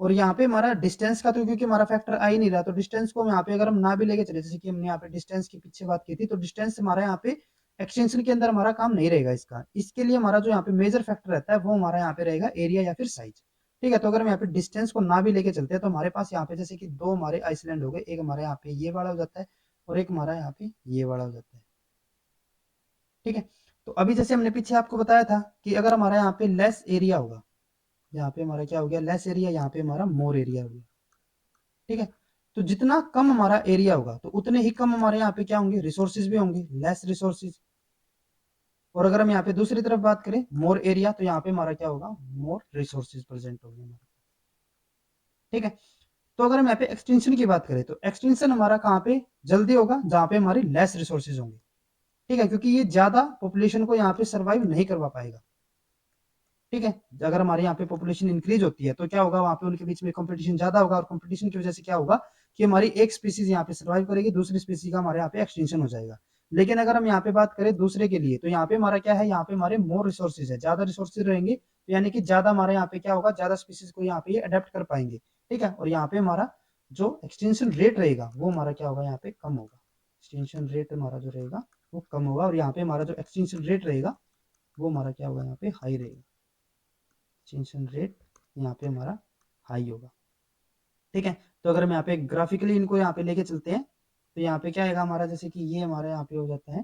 और यहाँ पे हमारा डिस्टेंस का तो क्योंकि हमारा फैक्टर आ ही नहीं रहा, तो डिस्टेंस को यहाँ पे अगर हम ना भी लेके चले, जैसे कि हमने यहाँ पे डिस्टेंस की पीछे बात की थी, तो डिस्टेंस हमारा यहाँ पे एक्सटेंशन के अंदर हमारा काम नहीं रहेगा इसका। इसके लिए हमारा जो यहाँ पे मेजर फैक्टर रहता है वो हमारा यहाँ पे रहेगा एरिया या फिर साइज। ठीक है, तो अगर हम यहाँ पे डिस्टेंस को ना भी लेके चलते हैं तो हमारे पास यहाँ पे जैसे कि दो हमारे आइसलैंड हो गए, एक हमारे यहाँ पे ये वाला हो जाता है और एक हमारा यहाँ पे ये वाला हो जाता है। ठीक है, तो अभी जैसे हमने पीछे आपको बताया था कि अगर हमारा यहाँ पे लेस एरिया होगा, यहाँ पे हमारा क्या हो गया, लेस एरिया, यहाँ पे हमारा मोर एरिया हो गया। ठीक है, तो जितना कम हमारा एरिया होगा तो उतने ही कम हमारे यहाँ पे क्या होंगे, रिसोर्सेज भी होंगे, लेस रिसोर्सेज। और अगर हम यहाँ पे दूसरी तरफ बात करें मोर एरिया, तो यहाँ पे हमारा क्या होगा, मोर रिसोर्सेज प्रेजेंट होंगे हमारे। ठीक है, तो अगर हम यहाँ पे एक्सटेंशन की बात करें तो एक्सटेंशन हमारा कहाँ पे जल्दी होगा, जहाँ पे हमारी लेस रिसोर्सेज होंगे। ठीक है, क्योंकि ये ज्यादा पॉपुलेशन को यहाँ पे सर्वाइव नहीं करवा पाएगा। ठीक है, अगर हमारे यहाँ पे पॉपुलेशन इंक्रीज होती है तो क्या होगा, वहां पे उनके बीच में कंपटीशन ज्यादा होगा, और कंपटीशन की वजह से क्या होगा कि हमारी एक स्पीसीज यहाँ पे सर्वाइव करेगी, दूसरी स्पीसीज का हमारे यहाँ पे एक्सटेंशन हो जाएगा। लेकिन अगर हम यहाँ पे बात करें दूसरे के लिए, तो यहाँ पे हमारा क्या है, यहाँ पे हमारे मोर रिसोर्सेज है, ज्यादा रिसोर्सेज रहेंगे, तो यानी कि ज्यादा हमारे यहाँ पे क्या होगा, ज्यादा स्पीसीज को यहाँ पे अडेप्ट कर पाएंगे। ठीक है, और यहाँ पे हमारा जो एक्सटेंशन रेट रहेगा वो हमारा क्या होगा, यहाँ पे कम होगा। एक्सटेंशन रेट हमारा जो रहेगा वो कम होगा, और यहाँ पे हमारा जो एक्सटेंशन रेट रहेगा वो हमारा क्या होगा, यहाँ पे हाई रहेगा। एक्सटेंशन रेट यहाँ पे हमारा हाई होगा। ठीक है, तो अगर हम यहाँ पे ग्राफिकली इनको यहाँ पे लेके चलते हैं, तो यहाँ पे क्या आएगा हमारा, जैसे कि ये हमारा यहाँ पे हो जाता है।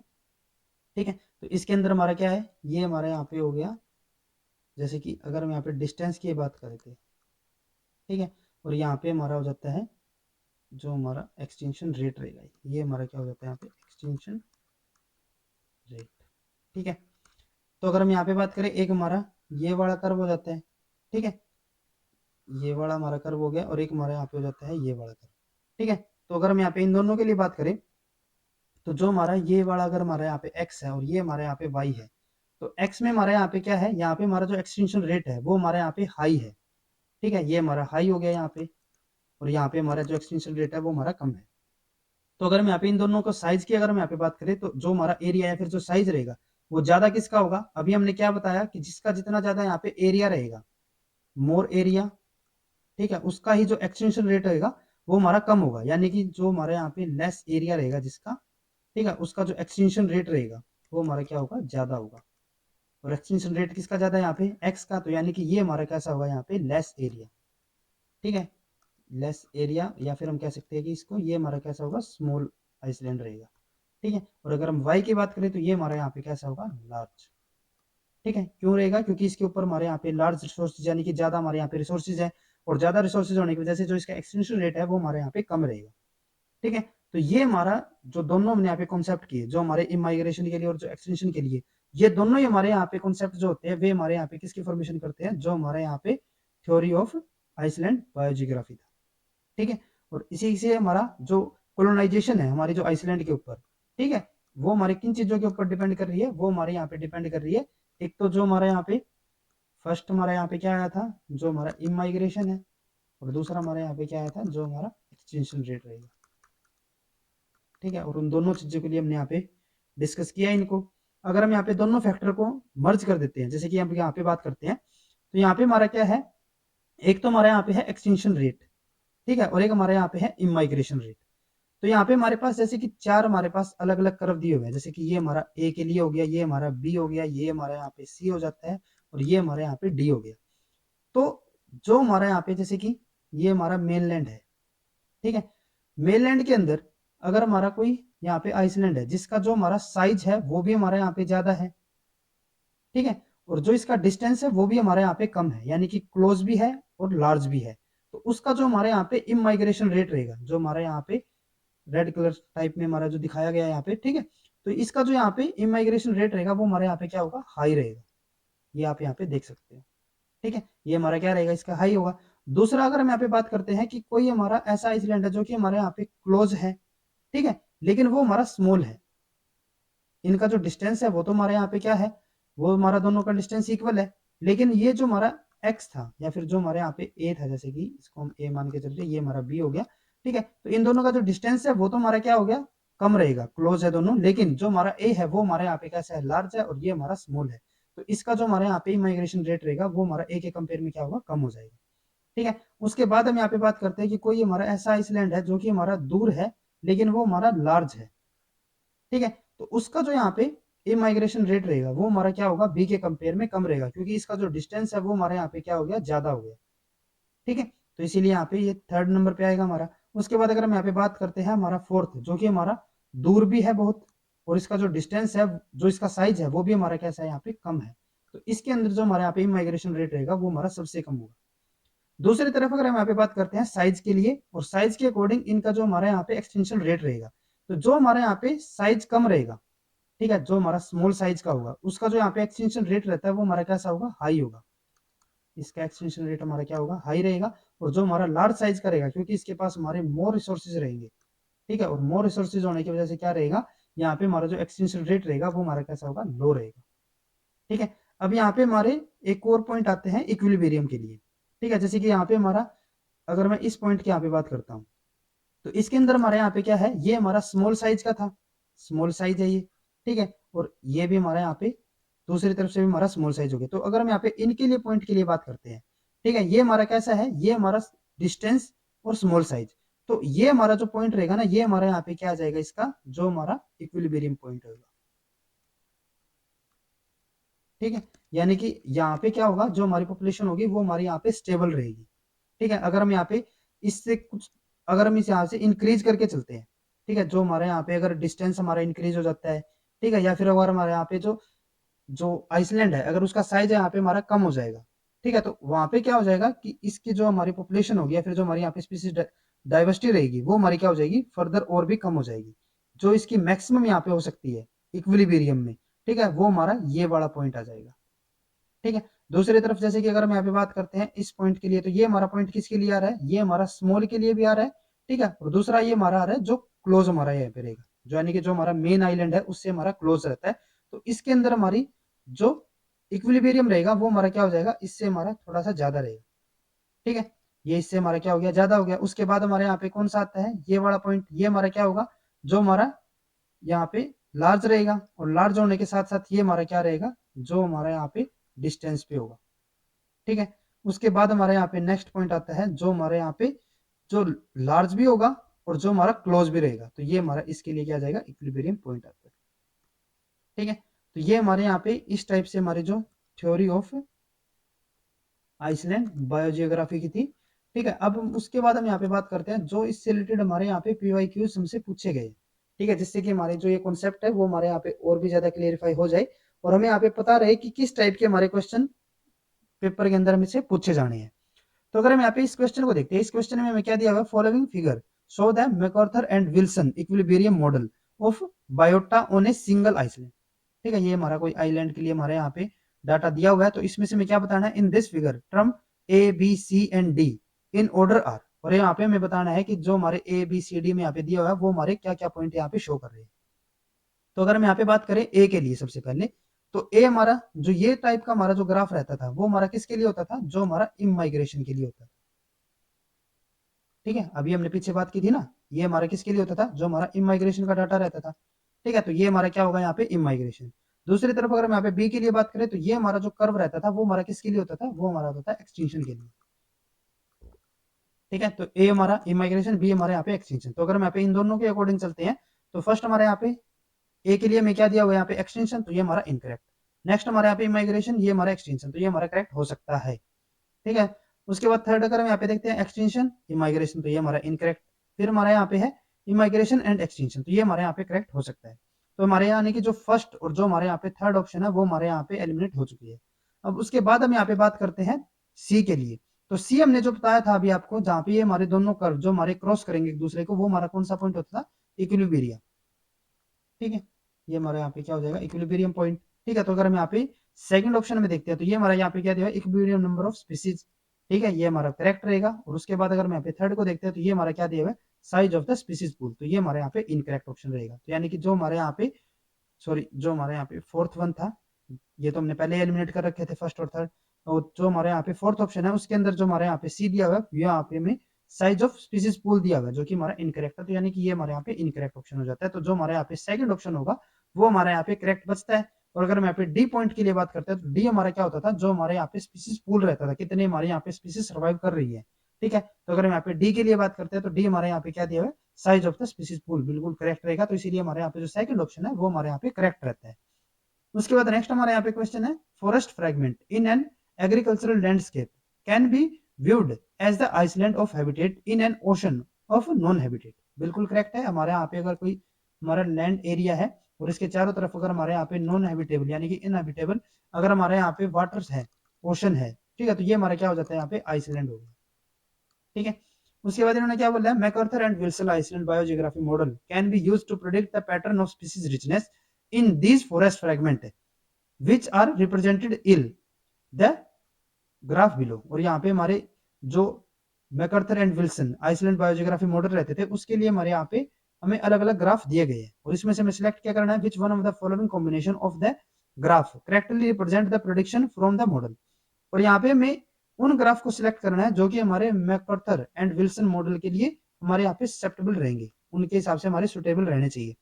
ठीक है, तो इसके अंदर हमारा क्या है, ये हमारा यहाँ पे हो गया, जैसे कि अगर हम यहाँ पे डिस्टेंस की बात करें थे। ठीक है, और यहाँ पे हमारा हो जाता है जो हमारा एक्सटेंशन रेट रहेगा, ये हमारा क्या हो जाता है यहाँ पे एक्सटेंशन रेट। ठीक है, तो अगर हम यहाँ पे बात करें, एक हमारा ये वाला कर्व हो जाता है। ठीक है, ये वाला हमारा कर्व हो गया, और एक हमारा यहाँ पे हो जाता है ये वाला कर्व। ठीक है, तो अगर हम यहाँ पे इन दोनों के लिए बात करें, तो जो हमारा ये वाला अगर हमारा यहाँ पे x है और ये हमारे यहाँ पे y है, तो x में हमारे यहाँ पे क्या है, यहाँ पे हमारा जो एक्सटेंशन रेट है वो हमारे यहाँ पे हाई है। ठीक है, ये हमारा हाई हो गया यहाँ पे, और यहाँ पे हमारा जो एक्सटेंशन रेट है वो हमारा कम है। तो अगर हम यहाँ पे इन दोनों को साइज की अगर हम यहाँ पे बात करें, तो जो हमारा एरिया या फिर जो साइज रहेगा वो ज्यादा किसका होगा, अभी हमने क्या बताया कि जिसका जितना ज्यादा यहाँ पे एरिया रहेगा, मोर एरिया, ठीक है, उसका ही जो एक्सटेंशन रेट रहेगा वो हमारा कम होगा। यानी कि जो हमारे यहाँ पे लेस एरिया रहेगा जिसका, ठीक है, उसका जो एक्सटेंशन रेट रहेगा वो हमारा क्या होगा, ज्यादा होगा। और एक्सटेंशन रेट किसका ज्यादा है यहाँ पे, एक्स का, तो यानी कि ये हमारा कैसा होगा यहाँ पे, लेस एरिया। ठीक है, लेस एरिया, या फिर हम कह सकते हैं कि इसको, ये हमारा कैसा होगा, स्मॉल आइसलैंड रहेगा। ठीक है, और अगर हम वाई की बात करें तो ये हमारा यहाँ पे कैसा होगा, लार्ज। ठीक है, क्यों रहेगा, क्योंकि इसके ऊपर हमारे यहाँ पे लार्ज रिसोर्सेज, यानी कि ज्यादा हमारे यहाँ पे रिसोर्सेज है, और ज्यादा रिसोर्सेज होने की वजह से जो इसका एक्सटेंशन रेट है वो हमारे यहाँ पे कम रहेगा। ठीक है, तो ये हमारा जो दोनों हमने यहाँ पे कॉन्सेप्ट किए, जो हमारे इमाइग्रेशन के लिए और जो एक्सटेंशन के लिए, ये दोनों ही हमारे यहाँ पे कॉन्सेप्ट जो होते हैं वे हमारे यहाँ पे किसकी फॉर्मेशन करते हैं, जो हमारे यहाँ पे थ्योरी ऑफ आइसलैंड बायोजियोग्राफी था। ठीक है, और इसी से हमारा जो कोलोनाइजेशन है हमारी जो आइसलैंड के ऊपर, ठीक है, वो हमारे किन चीजों के ऊपर डिपेंड कर रही है, वो हमारे यहाँ पे डिपेंड कर रही है। एक तो जो हमारे यहाँ पे फर्स्ट हमारे यहाँ पे क्या आया था, जो हमारा इमाइग्रेशन है, और दूसरा हमारे यहाँ पे क्या आया था, जो हमारा एक्सटेंशन रेट रहेगा। ठीक है, और उन दोनों चीजों के लिए हमने यहाँ पे डिस्कस किया इनको। अगर हम यहाँ पे दोनों फैक्टर को मर्ज कर देते हैं, जैसे कि हम यहाँ पे बात करते हैं, तो यहाँ पे हमारा क्या है, एक तो हमारे यहाँ पे है एक्सटेंशन रेट, ठीक है, और एक हमारे यहाँ पे है इमाइग्रेशन रेट। तो यहाँ पे हमारे पास जैसे कि चार हमारे पास अलग अलग कर्व दिए हुए हैं, जैसे कि ये हमारा ए के लिए हो गया, ये हमारा बी हो गया, ये हमारा यहाँ पे सी हो जाता है, और ये हमारे यहाँ पे डी हो गया। तो जो हमारा यहाँ पे जैसे कि ये हमारा मेनलैंड है, ठीक है, मेनलैंड के अंदर अगर हमारा कोई यहाँ पे आइसलैंड है जिसका जो हमारा साइज है वो भी हमारे यहाँ पे ज्यादा है, ठीक है, और जो इसका डिस्टेंस है वो भी हमारे यहाँ पे कम है, यानी कि क्लोज भी है और लार्ज भी है, तो उसका जो हमारे यहाँ पे इमाइग्रेशन रेट रहेगा, जो हमारे यहाँ पे रेड कलर टाइप में हमारा जो दिखाया गया है यहाँ पे, ठीक है, तो इसका जो यहाँ पे इमाइग्रेशन रेट रहेगा वो हमारे यहाँ पे क्या होगा, हाई रहेगा। ये आप यहाँ पे देख सकते हो। ठीक है, ये हमारा क्या रहेगा, इसका हाई होगा। दूसरा अगर हम यहाँ पे बात करते हैं कि कोई हमारा ऐसा आइसलैंड है जो कि हमारे यहाँ पे क्लोज है, ठीक है, लेकिन वो हमारा स्मॉल है, इनका जो डिस्टेंस है वो तो हमारे यहाँ पे क्या है, वो हमारा दोनों का डिस्टेंस इक्वल है, लेकिन ये जो हमारा एक्स था या फिर जो हमारे यहाँ पे ए था, जैसे कि इसको हम ए मान के चलते, ये हमारा बी हो गया। ठीक है, तो इन दोनों का जो डिस्टेंस है वो तो हमारा क्या हो गया, कम रहेगा, क्लोज है दोनों, लेकिन जो हमारा ए है वो हमारे यहाँ पे कैसा है, लार्ज है, और ये हमारा स्मॉल है, तो इसका जो हमारे यहाँ पे माइग्रेशन रेट रहेगा वो हमारा ए के कंपेयर में क्या होगा, कम हो जाएगा। ठीक है, उसके बाद हम यहाँ पे बात करते हैं कि कोई हमारा ऐसा आइसलैंड है जो कि हमारा दूर है लेकिन वो हमारा लार्ज है। ठीक है, तो उसका जो यहाँ पे इमाइग्रेशन रेट रहेगा वो हमारा क्या होगा, बी के कंपेयर में कम रहेगा, क्योंकि इसका जो डिस्टेंस है वो हमारे यहाँ पे क्या हो गया, ज्यादा हो गया। ठीक है, तो इसीलिए यहाँ पे ये थर्ड नंबर पे आएगा हमारा। उसके बाद अगर हम यहाँ पे बात करते हैं हमारा फोर्थ, जो कि हमारा दूर भी है बहुत, और इसका जो डिस्टेंस है, जो इसका साइज है वो भी हमारा कैसा है, यहाँ पे कम है, तो इसके अंदर जो हमारे यहाँ पे इमाइग्रेशन रेट रहेगा वो हमारा सबसे कम होगा। दूसरी तरफ अगर हम यहाँ पे बात करते हैं साइज के लिए, और साइज के अकॉर्डिंग इनका जो हमारे यहाँ पे एक्सटेंशन रेट रहेगा, तो जो हमारे यहाँ पे साइज कम रहेगा, ठीक है, जो हमारा स्मॉल साइज का होगा, उसका जो यहाँ पे एक्सटेंशन रेट रहता है वो हमारा कैसा होगा, हाई होगा। इसका एक्सटेंशन रेट हमारा क्या होगा, हाई रहेगा। और जो हमारा लार्ज साइज का रहेगा, क्योंकि इसके पास हमारे मोर रिसोर्सेज रहेंगे, ठीक है, और मोर रिसोर्सेज होने की वजह से क्या रहेगा यहाँ पे हमारा जो एक्सटिंक्शन रेट रहेगा वो हमारा कैसा होगा, लो रहेगा। ठीक है, अब यहाँ पे हमारे एक और पॉइंट आते हैं इक्विलिब्रियम के लिए। ठीक है, जैसे कि यहाँ पे हमारा, अगर मैं इस पॉइंट की यहाँ पे बात करता हूँ, तो इसके अंदर हमारे यहाँ पे क्या है, ये हमारा स्मॉल साइज का था, स्मॉल साइज है ये। ठीक है, और ये भी हमारा यहाँ पे दूसरी तरफ से भी हमारा स्मॉल साइज हो गया। तो अगर हम यहाँ पे इनके लिए पॉइंट के लिए बात करते हैं, ठीक है, ये हमारा कैसा है, ये हमारा डिस्टेंस और स्मॉल साइज। तो ये हमारा जो पॉइंट रहेगा ना, ये हमारा यहाँ पे क्या आ जाएगा, इसका जो हमारा इक्विलिब्रियम पॉइंट होगा। ठीक है, यानी कि यहाँ पे क्या होगा, जो हमारी पॉपुलेशन होगी वो हमारी यहाँ पे स्टेबल रहेगी। ठीक है, अगर हम यहाँ पे इससे कुछ, अगर हम इस यहाँ से इंक्रीज करके चलते हैं, ठीक है, जो हमारे यहाँ पे अगर डिस्टेंस हमारा इंक्रीज हो जाता है, ठीक है, या फिर अगर हमारे यहाँ पे जो जो आइसलैंड है, अगर उसका साइज है यहाँ पे हमारा कम हो जाएगा, ठीक है, तो वहां पे क्या हो जाएगा कि इसकी जो हमारी पॉपुलेशन होगी या फिर जो हमारी यहाँ पे स्पीसीज डाइवर्सिटी रहेगी वो हमारी क्या हो जाएगी, फर्दर और भी कम हो जाएगी। जो इसकी मैक्सिमम यहाँ पे हो सकती है इक्विलिब्रियम में, ठीक है, वो हमारा ये वाला पॉइंट आ जाएगा। ठीक है, दूसरी तरफ जैसे कि अगर हम यहाँ पे बात करते हैं इस पॉइंट के लिए, तो ये हमारा पॉइंट किसके लिए आ रहा है, ये हमारा स्मॉल के लिए भी आ रहा है। ठीक है, और दूसरा ये हमारा आ रहा है जो क्लोज हमारा यहाँ पे रहेगा, जो यानी कि जो हमारा मेन आइलैंड है उससे हमारा क्लोज रहता है। तो इसके अंदर हमारी जो इक्विलिब्रियम रहेगा वो हमारा क्या हो जाएगा, इससे हमारा थोड़ा सा ज्यादा रहेगा। ठीक है, ये इससे हमारा क्या हो गया, ज्यादा हो गया। उसके बाद हमारे यहाँ पे कौन सा आता है, ये वाला पॉइंट, ये हमारा क्या होगा, जो हमारा यहाँ पे लार्ज रहेगा, और लार्ज होने के साथ साथ ये हमारा क्या रहेगा, जो हमारा यहाँ पे डिस्टेंस पे होगा। ठीक है, उसके बाद हमारे यहाँ पे नेक्स्ट पॉइंट आता है, जो हमारे यहाँ पे जो लार्ज भी होगा और जो हमारा क्लोज भी रहेगा, तो ये हमारा इसके लिए क्या जाएगा, इक्विलिब्रियम पॉइंट आता है। ठीक है, तो ये हमारे यहाँ पे इस टाइप से हमारे जो थ्योरी ऑफ आइसलैंड बायोजियोग्राफी की थी। ठीक है, अब उसके बाद हम यहाँ पे बात करते हैं जो इससे रिलेटेड हमारे यहाँ पे पीवाईक्यूज हमसे पूछे गए। ठीक है, जिससे कि हमारे जो ये कॉन्सेप्ट है वो हमारे यहाँ पे और भी ज्यादा क्लियरिफाई हो जाए, और हमें यहाँ पे पता रहे कि किस टाइप के हमारे क्वेश्चन पेपर के अंदर हमें से पूछे जाने हैं। तो अगर हम यहाँ पे इस क्वेश्चन को देखते हैं, इस क्वेश्चन में हमें क्या दिया हुआ है, following figure show the MacArthur and Wilson equilibrium model of biota on a single island. ठीक है, ये हमारा कोई आइलैंड के लिए हमारे यहाँ पे डाटा दिया हुआ है। तो इसमें से हमें क्या बताना है, in this figure term A B C and D in order are, और यहाँ पे हमें बताना है कि जो हमारे ए बी सी डी में यहाँ पे दिया हुआ है वो हमारे क्या क्या पॉइंट यहाँ पे शो कर रहे हैं। तो अगर हम यहाँ पे बात करें ए के लिए सबसे पहले, तो ए हमारा जो ये टाइप का हमारा जो ग्राफ रहता था वो हमारा किसके लिए होता था, जो हमारा इमाइग्रेशन के लिए होता था। ठीक है, अभी हमने पीछे बात की थी ना, ये हमारा किसके लिए होता था, जो हमारा इमाइग्रेशन का डाटा रहता था। ठीक है, तो ये हमारा क्या होगा यहाँ पे, इमाइग्रेशन। दूसरी तरफ अगर हम यहाँ पे बी के लिए बात करें, तो ये हमारा जो कर्व रहता था वो हमारा किसके लिए होता था, वो हमारा होता था एक्सटिंक्शन के लिए। ठीक है, तो ए हमारा इमाइग्रेशन, बी हमारे यहाँ पे एक्सटिंक्शन। तो अगर हम यहाँ पे इन दोनों के अकॉर्डिंग चलते हैं, तो फर्स्ट हमारे यहाँ पे ए के लिए हमें क्या दिया हुआ है, यहाँ पे एक्सटेंशन, तो ये हमारा इनकरेक्ट। नेक्स्ट हमारे यहाँ पे इमाइग्रेशन, ये हमारा एक्सटेंशन, तो ये हमारा करेक्ट हो सकता है। ठीक है, उसके बाद थर्ड अगर हम यहाँ पे देखते हैं एक्सटेंशन इमाइग्रेशन, तो ये हमारा इनकरेक्ट। फिर हमारे यहाँ पे है इमाइग्रेशन एंड एक्सटेंशन, तो ये हमारे यहाँ पे करेक्ट हो सकता है। तो हमारे यहाँ की जो फर्स्ट और जो हमारे यहाँ पे थर्ड ऑप्शन है वो हमारे यहाँ पे एलिमिनेट हो चुकी है। अब उसके बाद हम यहाँ पे बात करते हैं सी के लिए। तो सी हमने जो बताया था अभी आपको, जहाँ पे ये हमारे दोनों कर्व जो हमारे क्रॉस करेंगे एक दूसरे को, वो हमारा कौन सा पॉइंट होता था, इक्विलिब्रियम। ठीक है, ये हमारा यहाँ पे क्या हो जाएगा, इक्विलिब्रियम पॉइंट। ठीक है, तो अगर हम यहाँ पे सेकंड ऑप्शन में देखते हैं, तो ये हमारा यहाँ पे क्या दिया है, इक्विलिब्रियम नंबर ऑफ स्पीसीज। ठीक है, ये हमारा करेक्ट रहेगा। और उसके बाद अगर हम यहाँ पे थर्ड को देखते हैं, तो ये हमारा क्या दिया हुआ है, size of the species pool, तो ये हमारे यहाँ पे इनकरेक्ट ऑप्शन रहेगा। तो यानी कि जो हमारे यहाँ पे, सॉरी, जो हमारे यहाँ पे फोर्थ वन था, ये तो हमने पहले एलिमिनेट कर रखे थे फर्स्ट और थर्ड। और जो हमारे यहाँ पे फोर्थ ऑप्शन है उसके अंदर जो हमारे यहाँ पे सी दिया हुआ है, यहाँ पे हमें साइज ऑफ स्पीसीज पूल दिया हुआ है, जो कि हमारा इनकरेक्ट है। तो यानी कि ये हमारे यहाँ पे इनकरेक्ट ऑप्शन हो जाता है। तो जो हमारे यहाँ पे सेकंड ऑप्शन होगा वो हमारे यहाँ पे करेक्ट बचता है। और अगर हम यहाँ पे डी पॉइंट के लिए बात करते हैं, तो डी हमारा क्या होता था, जो हमारे यहाँ पे स्पीसीज पूल रहता था, कितने हमारे यहाँ पे स्पीसीज सर्वाइव कर रही है। ठीक है, तो अगर हम यहाँ पे डी के लिए बात करते हैं, तो डी हमारे यहाँ पे क्या दिया हुआ है, size of the species pool, बिल्कुल करेक्ट रहेगा। तो इसीलिए हमारे यहाँ पे जो सेकंड ऑप्शन है वो हमारे यहाँ पे करेक्ट रहता है। उसके बाद नेक्स्ट हमारे यहाँ पे क्वेश्चन है, forest fragment in an agricultural landscape can be viewed as the island of habitat in an ocean of non habitat. बिल्कुल करेक्ट है। हमारे यहाँ पे अगर कोई हमारा लैंड एरिया है और इसके चारों तरफ अगर हमारे यहाँ पे नॉन हैबिटेबल यानी कि इनहैबिटेबल अगर हमारे यहाँ पे वाटर्स है, ओशन है, ठीक है, तो ये हमारा क्या हो जाता है, यहाँ पे आइसलैंड हो गया। ठीक है, उसके बाद इन्होंने क्या बोला है, MacArthur and Wilson island biogeography model can be used to predict the pattern of species richness in these forest fragment which are represented in the graph below. और यहाँ पे हमारे जो MacArthur and Wilson island biogeography model रहते थे उसके लिए हमारे यहाँ पे हमें अलग अलग ग्राफ दिए गए हैं और इसमें से हमें सिलेक्ट क्या करना है, which one of the following combination of the graph correctly represent the prediction from the model. और यहाँ पे हमें उन ग्राफ को सिलेक्ट करना है जो कि हमारे मैकपर्थर एंड विल्सन मॉडल के लिए हमारे यहाँ पे ससेप्टेबल रहेंगे, उनके हिसाब से हमारे सुटेबल रहने चाहिए।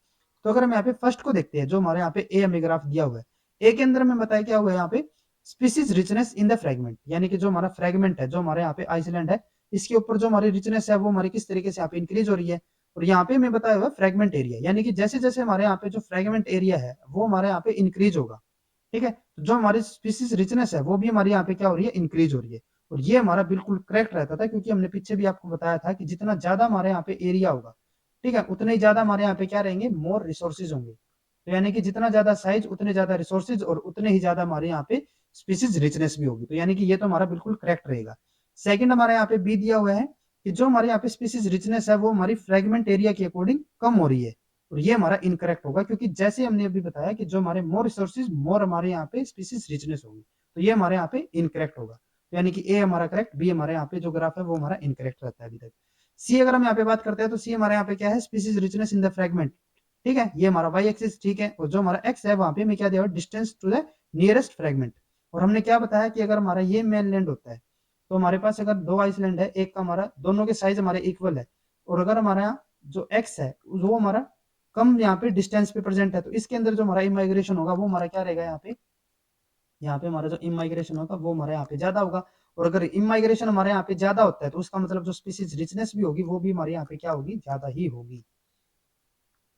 तो अगर हम यहाँ पे फर्स्ट को देखते हैं, जो हमारे यहाँ पे ए हमें ग्राफ दिया हुआ है, ए के अंदर हमें बताया क्या हुआ है यहाँ पे, species richness in the fragment, यानी कि जो हमारा फ्रेगमेंट है, जो हमारे यहाँ पे आइसलैंड है, इसके ऊपर जो हमारी रिचनेस है वो हमारी किस तरीके से यहाँ पे इंक्रीज हो रही है। और यहाँ पे हमें बताया हुआ फ्रेगमेंट एरिया, यानी कि जैसे जैसे हमारे यहाँ पे जो फ्रेगमेंट एरिया है वो हमारे यहाँ पे इंक्रीज होगा, ठीक है, तो जो हमारी स्पीसीज रिचनेस है वो भी हमारे यहाँ पे क्या हो रही है, इंक्रीज हो रही है। और ये हमारा बिल्कुल करेक्ट रहता था, क्योंकि हमने पीछे भी आपको बताया था कि जितना ज्यादा हमारे यहाँ पे एरिया होगा, ठीक है, उतने ही ज्यादा हमारे यहाँ पे क्या रहेंगे, मोर रिसोर्सेज होंगे। तो यानी कि जितना ज्यादा साइज उतने ज्यादा रिसोर्सेज और उतने ही ज्यादा हमारे यहाँ पे स्पीसीज रिचनेस भी होगी। तो यानी कि ये तो हमारा बिल्कुल करेक्ट रहेगा। सेकंड हमारे यहाँ पे बी दिया हुआ है कि जो हमारे यहाँ पे स्पीसीज रिचनेस है वो हमारी फ्रेगमेंट एरिया के अकॉर्डिंग कम हो रही है। और ये हमारा इनकरेक्ट होगा, क्योंकि जैसे हमने अभी बताया कि जो हमारे मोर रिसोर्सेज मोर हमारे यहाँ पे स्पीसीज रिचनेस होगी, तो ये हमारे यहाँ पे इनकरेक्ट होगा। तो यानी कि ए हमारा करेक्ट, बी हमारे यहाँ पे जो ग्राफ है वो हमारा इनकरेक्ट रहता है अभी तक। सी अगर हम यहाँ पे बात करते हैं तो सी हमारे यहाँ पे क्या है, species richness in the fragment, ठीक है, ये हमारा वाई एक्सिस, ठीक है, और जो हमारा एक्स है वहां पे हमें क्या दिया हुआ, distance to the nearest fragment. और हमने क्या बताया कि अगर हमारा ये मेन लैंड होता है तो हमारे पास अगर दो आइसलैंड है, एक का हमारा दोनों के साइज हमारे इक्वल है, और अगर हमारा यहाँ जो एक्स है वो हमारा कम यहाँ पे डिस्टेंस पे प्रेजेंट है, तो इसके अंदर जो हमारा इमाइग्रेशन होगा वो हमारा क्या रहेगा, यहाँ पे हमारा जो इमाइग्रेशन होगा वो हमारे यहाँ पे ज्यादा होगा। और अगर इमाइग्रेशन हमारे यहाँ पे ज्यादा होता है तो उसका मतलब जो स्पीसीज रिचनेस भी होगी वो भी हमारे यहाँ पे क्या होगी, ज्यादा ही होगी,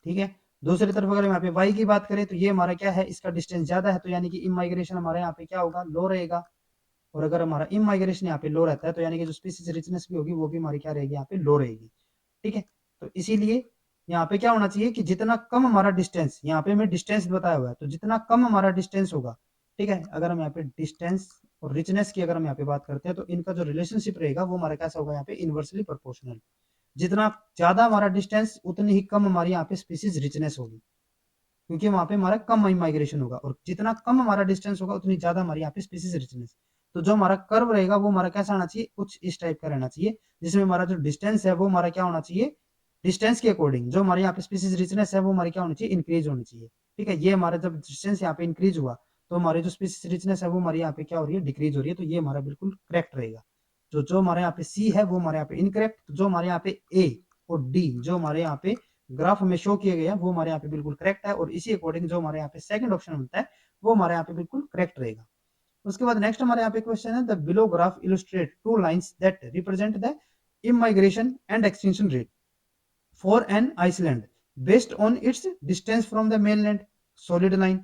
ठीक है। दूसरी तरफ अगर यहाँ पे वाई की बात करें तो ये हमारा क्या है, इसका डिस्टेंस ज्यादा है, तो यानी कि इमाइग्रेशन हमारे यहाँ पे क्या होगा, लो रहेगा। और अगर हमारा इमाइग्रेशन यहाँ पे लो रहता है तो यानी कि जो स्पीसीज रिचनेस भी होगी वो भी हमारी क्या रहेगी, यहाँ पे लो रहेगी, ठीक है। तो इसीलिए यहाँ पे क्या होना चाहिए कि जितना कम हमारा डिस्टेंस, यहाँ पे हमें डिस्टेंस बताया हुआ है, तो जितना कम हमारा डिस्टेंस होगा, ठीक है, अगर हम यहाँ पे डिस्टेंस और रिचनेस की अगर हम यहाँ पे बात करते हैं तो इनका जो रिलेशनशिप रहेगा वो हमारा कैसा होगा, यहाँ पे इनवर्सली प्रोपोर्शनल। जितना ज्यादा हमारा डिस्टेंस उतनी ही कम हमारी यहाँ पे स्पीसीज रिचनेस होगी, क्योंकि वहां पे हमारा कम माइग्रेशन होगा, और जितना कम हमारा डिस्टेंस होगा उतनी ज्यादा हमारी यहाँ पे स्पीसीज रिचनेस। तो जो हमारा कर्व रहेगा वो हमारा कैसा आना चाहिए, कुछ इस टाइप का रहना चाहिए, जिसमें हमारा जो डिस्टेंस है वो हमारा क्या होना चाहिए, डिस्टेंस के अकॉर्डिंग जो हमारे यहाँ पे स्पीसीज रिचनेस है वो हमारी क्या होनी चाहिए, इंक्रीज होनी चाहिए, ठीक है। ये हमारा जब डिस्टेंस यहाँ पे इंक्रीज हुआ तो हमारी जो स्पीसीज रिचनेस है वो हमारी यहाँ पे क्या हो रही है, डिक्रीज हो रही है। तो ये हमारा बिल्कुल करेक्ट रहेगा। जो जो हमारे यहाँ पे सी है वो हमारे यहाँ पे इनकरेक्ट, जो हमारे यहाँ पे ए और डी जो हमारे यहाँ पे ग्राफ में शो किए गए हैं वो हमारे यहाँ पे बिल्कुल करेक्ट है, और इसी अकॉर्डिंग जो हमारे यहाँ पे सेकंड ऑप्शन बनता है वो हमारे यहाँ पे बिल्कुल करेक्ट रहेगा। उसके बाद नेक्स्ट हमारे यहाँ पे क्वेश्चन है, the below graph illustrate two lines that represent the immigration and extinction rate for an island based on its distance from the mainland, solid line,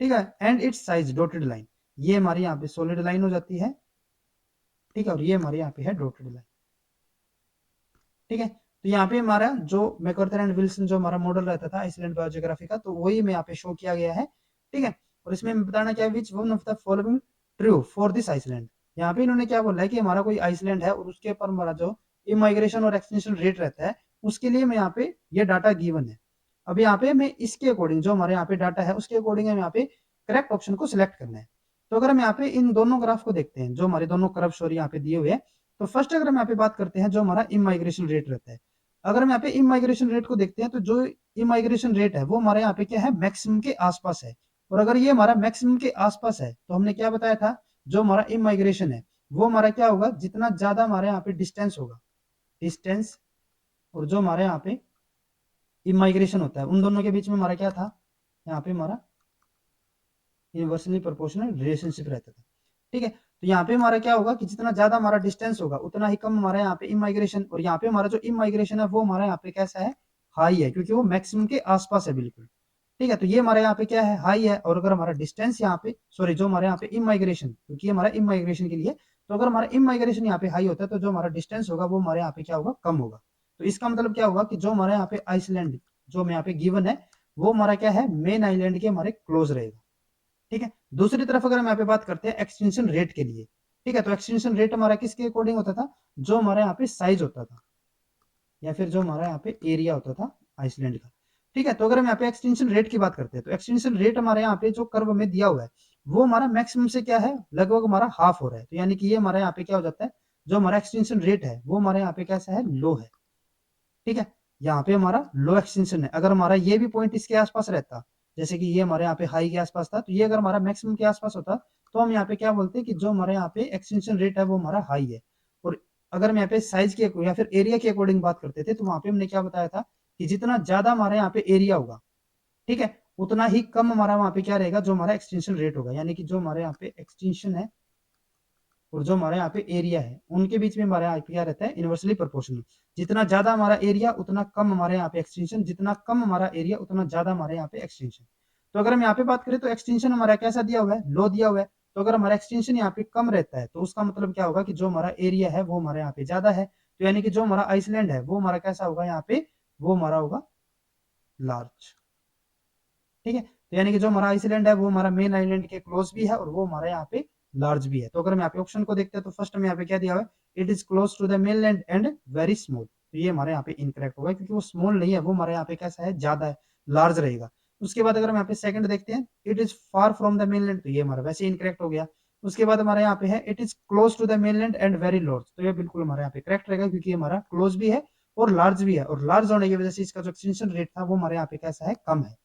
ठीक है, and its size dotted line. ये हमारी यहाँ पे solid line हो जाती है, ठीक है, और ये हमारे यहाँ पे है डॉटेड लाइन, ठीक है। तो यहाँ पे हमारा जो मैकआर्थर एंड विल्सन जो हमारा मॉडल रहता था आइसलैंड बायोजियोग्राफी का, तो वही में यहाँ पे शो किया गया है, ठीक है। और इसमें बताना क्या है, which one of the following true for this island. यहाँ पे इन्होंने क्या बोला है कि हमारा कोई आइसलैंड है और उसके ऊपर हमारा जो इमाइग्रेशन और एक्सटेंशन रेट रहता है उसके लिए मैं यहाँ पे ये डाटा गिवन है। अब यहाँ पे मैं इसके अकॉर्डिंग जो हमारे यहाँ पे डाटा है उसके अकॉर्डिंग हम यहाँ पे करेक्ट ऑप्शन को सिलेक्ट करना है। तो अगर हम यहाँ पे इन दोनों ग्राफ को देखते हैं जो हमारे दोनों कर्व शोर यहाँ पे दिए हुए हैं, तो फर्स्ट अगर हम यहाँ पे बात करते हैं जो हमारा इमाइग्रेशन रेट रहता है, अगर हम यहाँ पे इमाइग्रेशन रेट को देखते हैं तो जो इमाइग्रेशन रेट है वो हमारे यहाँ पे क्या है, मैक्सिमम के आसपास है। और अगर ये हमारा मैक्सिमम के आसपास है तो हमने क्या बताया था, जो हमारा इमाइग्रेशन है वो हमारा क्या होगा, जितना ज्यादा हमारे यहाँ पे डिस्टेंस होगा, डिस्टेंस और जो हमारे यहाँ पे इमाइग्रेशन होता है उन दोनों के बीच में हमारा क्या था, यहाँ पे हमारा इनवर्सली प्रोपोर्शनल रिलेशनशिप रहता था, ठीक है। तो यहाँ पे हमारा क्या होगा कि जितना ज्यादा हमारा डिस्टेंस होगा उतना ही कम हमारा यहाँ पे इमाइग्रेशन, और यहाँ पे हमारा जो इमाइग्रेशन है वो हमारा यहाँ पे कैसा है, हाई है, क्योंकि वो मैक्सिमम के आसपास है बिल्कुल, ठीक है। तो ये हमारे यहाँ पे क्या है, हाई है। और अगर हमारा डिस्टेंस यहाँ पे सॉरी जो हमारे यहाँ पे इमाइग्रेशन, क्योंकि हमारा इमाइग्रेशन के लिए, तो अगर हमारा इमाइग्रेशन यहाँ पे हाई होता है तो जो हमारा डिस्टेंस होगा वो हमारे यहाँ पे क्या होगा, कम होगा। तो इसका मतलब क्या होगा कि जो हमारे यहाँ पे आइसलैंड जो यहाँ पे गिवन है वो हमारा क्या है, मेन आइलैंड के हमारे क्लोज रहेगा, ठीक है। दूसरी तरफ अगर हम यहाँ पे बात करते हैं एक्सटेंशन रेट के लिए, ठीक है, तो एक्सटेंशन रेट हमारा किसके अकॉर्डिंग होता था, जो हमारे यहाँ पे साइज होता था या फिर जो हमारा यहाँ पे एरिया होता था आइसलैंड का, ठीक है। तो अगर हम यहाँ पे एक्सटेंशन रेट की बात करते हैं तो एक्सटेंशन रेट हमारे यहाँ पे जो कर्व में दिया हुआ है वो हमारा मैक्सिमम से क्या है, लगभग हमारा हाफ हो रहा है। तो यानी कि ये हमारे यहाँ पे क्या हो जाता है, जो हमारा एक्सटेंशन रेट है वो हमारे यहाँ पे कैसा है, लो है, ठीक है। यहाँ पे हमारा लो एक्सटेंशन है। अगर हमारा ये भी पॉइंट इसके आसपास रहता, जैसे कि ये हमारे यहाँ पे हाई के आसपास था, तो ये अगर हमारा मैक्सिमम के आसपास होता तो हम यहाँ पे क्या बोलते हैं कि जो हमारे यहाँ पे एक्सटेंशन रेट है वो हमारा हाई है। और अगर हम यहाँ पे साइज के या फिर एरिया के अकॉर्डिंग बात करते थे, तो वहां पे हमने क्या बताया था कि जितना ज्यादा हमारे यहाँ पे एरिया होगा, ठीक है, उतना ही कम हमारा वहां पे क्या रहेगा, जो हमारा एक्सटेंशन रेट होगा। यानी कि जो हमारे यहाँ पे एक्सटेंशन है और जो हमारे यहाँ पे एरिया है, उनके बीच में हमारे यहाँ पे क्या रहता है, इनवर्सली प्रोपोर्शनल। जितना ज्यादा हमारा एरिया उतना कम हमारे यहाँ पे एक्सटेंशन, जितना कम हमारा एरिया उतना ज्यादा हमारे यहाँ पे एक्सटेंशन। तो अगर हम यहाँ पे बात करें तो एक्सटेंशन हमारा कैसा दिया हुआ है, लो दिया हुआ है। तो अगर हमारा एक्सटेंशन यहाँ पे कम रहता है तो उसका मतलब क्या होगा कि जो हमारा एरिया है वो हमारे यहाँ पे ज्यादा है। तो यानी कि जो हमारा आइसलैंड है वो हमारा कैसा होगा यहाँ पे, वो हमारा होगा लार्ज। ठीक है, तो यानी कि जो हमारा आइसलैंड है वो हमारा मेन आइलैंड के क्लोज भी है और वो हमारे यहाँ पे लार्ज भी है। तो अगर हम यहाँ पे ऑप्शन को देखते हैं तो फर्स्ट में यहाँ पे क्या दिया हुआ है, it is close to the mainland and very small. तो ये हमारे यहाँ पे इनकरेक्ट होगा, क्योंकि वो स्मॉल नहीं है, वो हमारे यहाँ पे कैसा है, ज्यादा है, लार्ज रहेगा। उसके बाद अगर हम यहाँ पे सेकंड देखते हैं, it is far from the mainland, तो ये हमारा वैसे इनकरेक्ट हो गया। उसके बाद हमारे यहाँ पे है, it is close to the mainland and very large, तो ये बिल्कुल हमारे यहाँ पे करेक्ट रहेगा, क्योंकि हमारा क्लोज भी है और लार्ज भी है, और लार्ज होने की वजह से इसका जो एक्सटेंशन रेट था वो हमारे यहाँ पे कैसा है, कम है।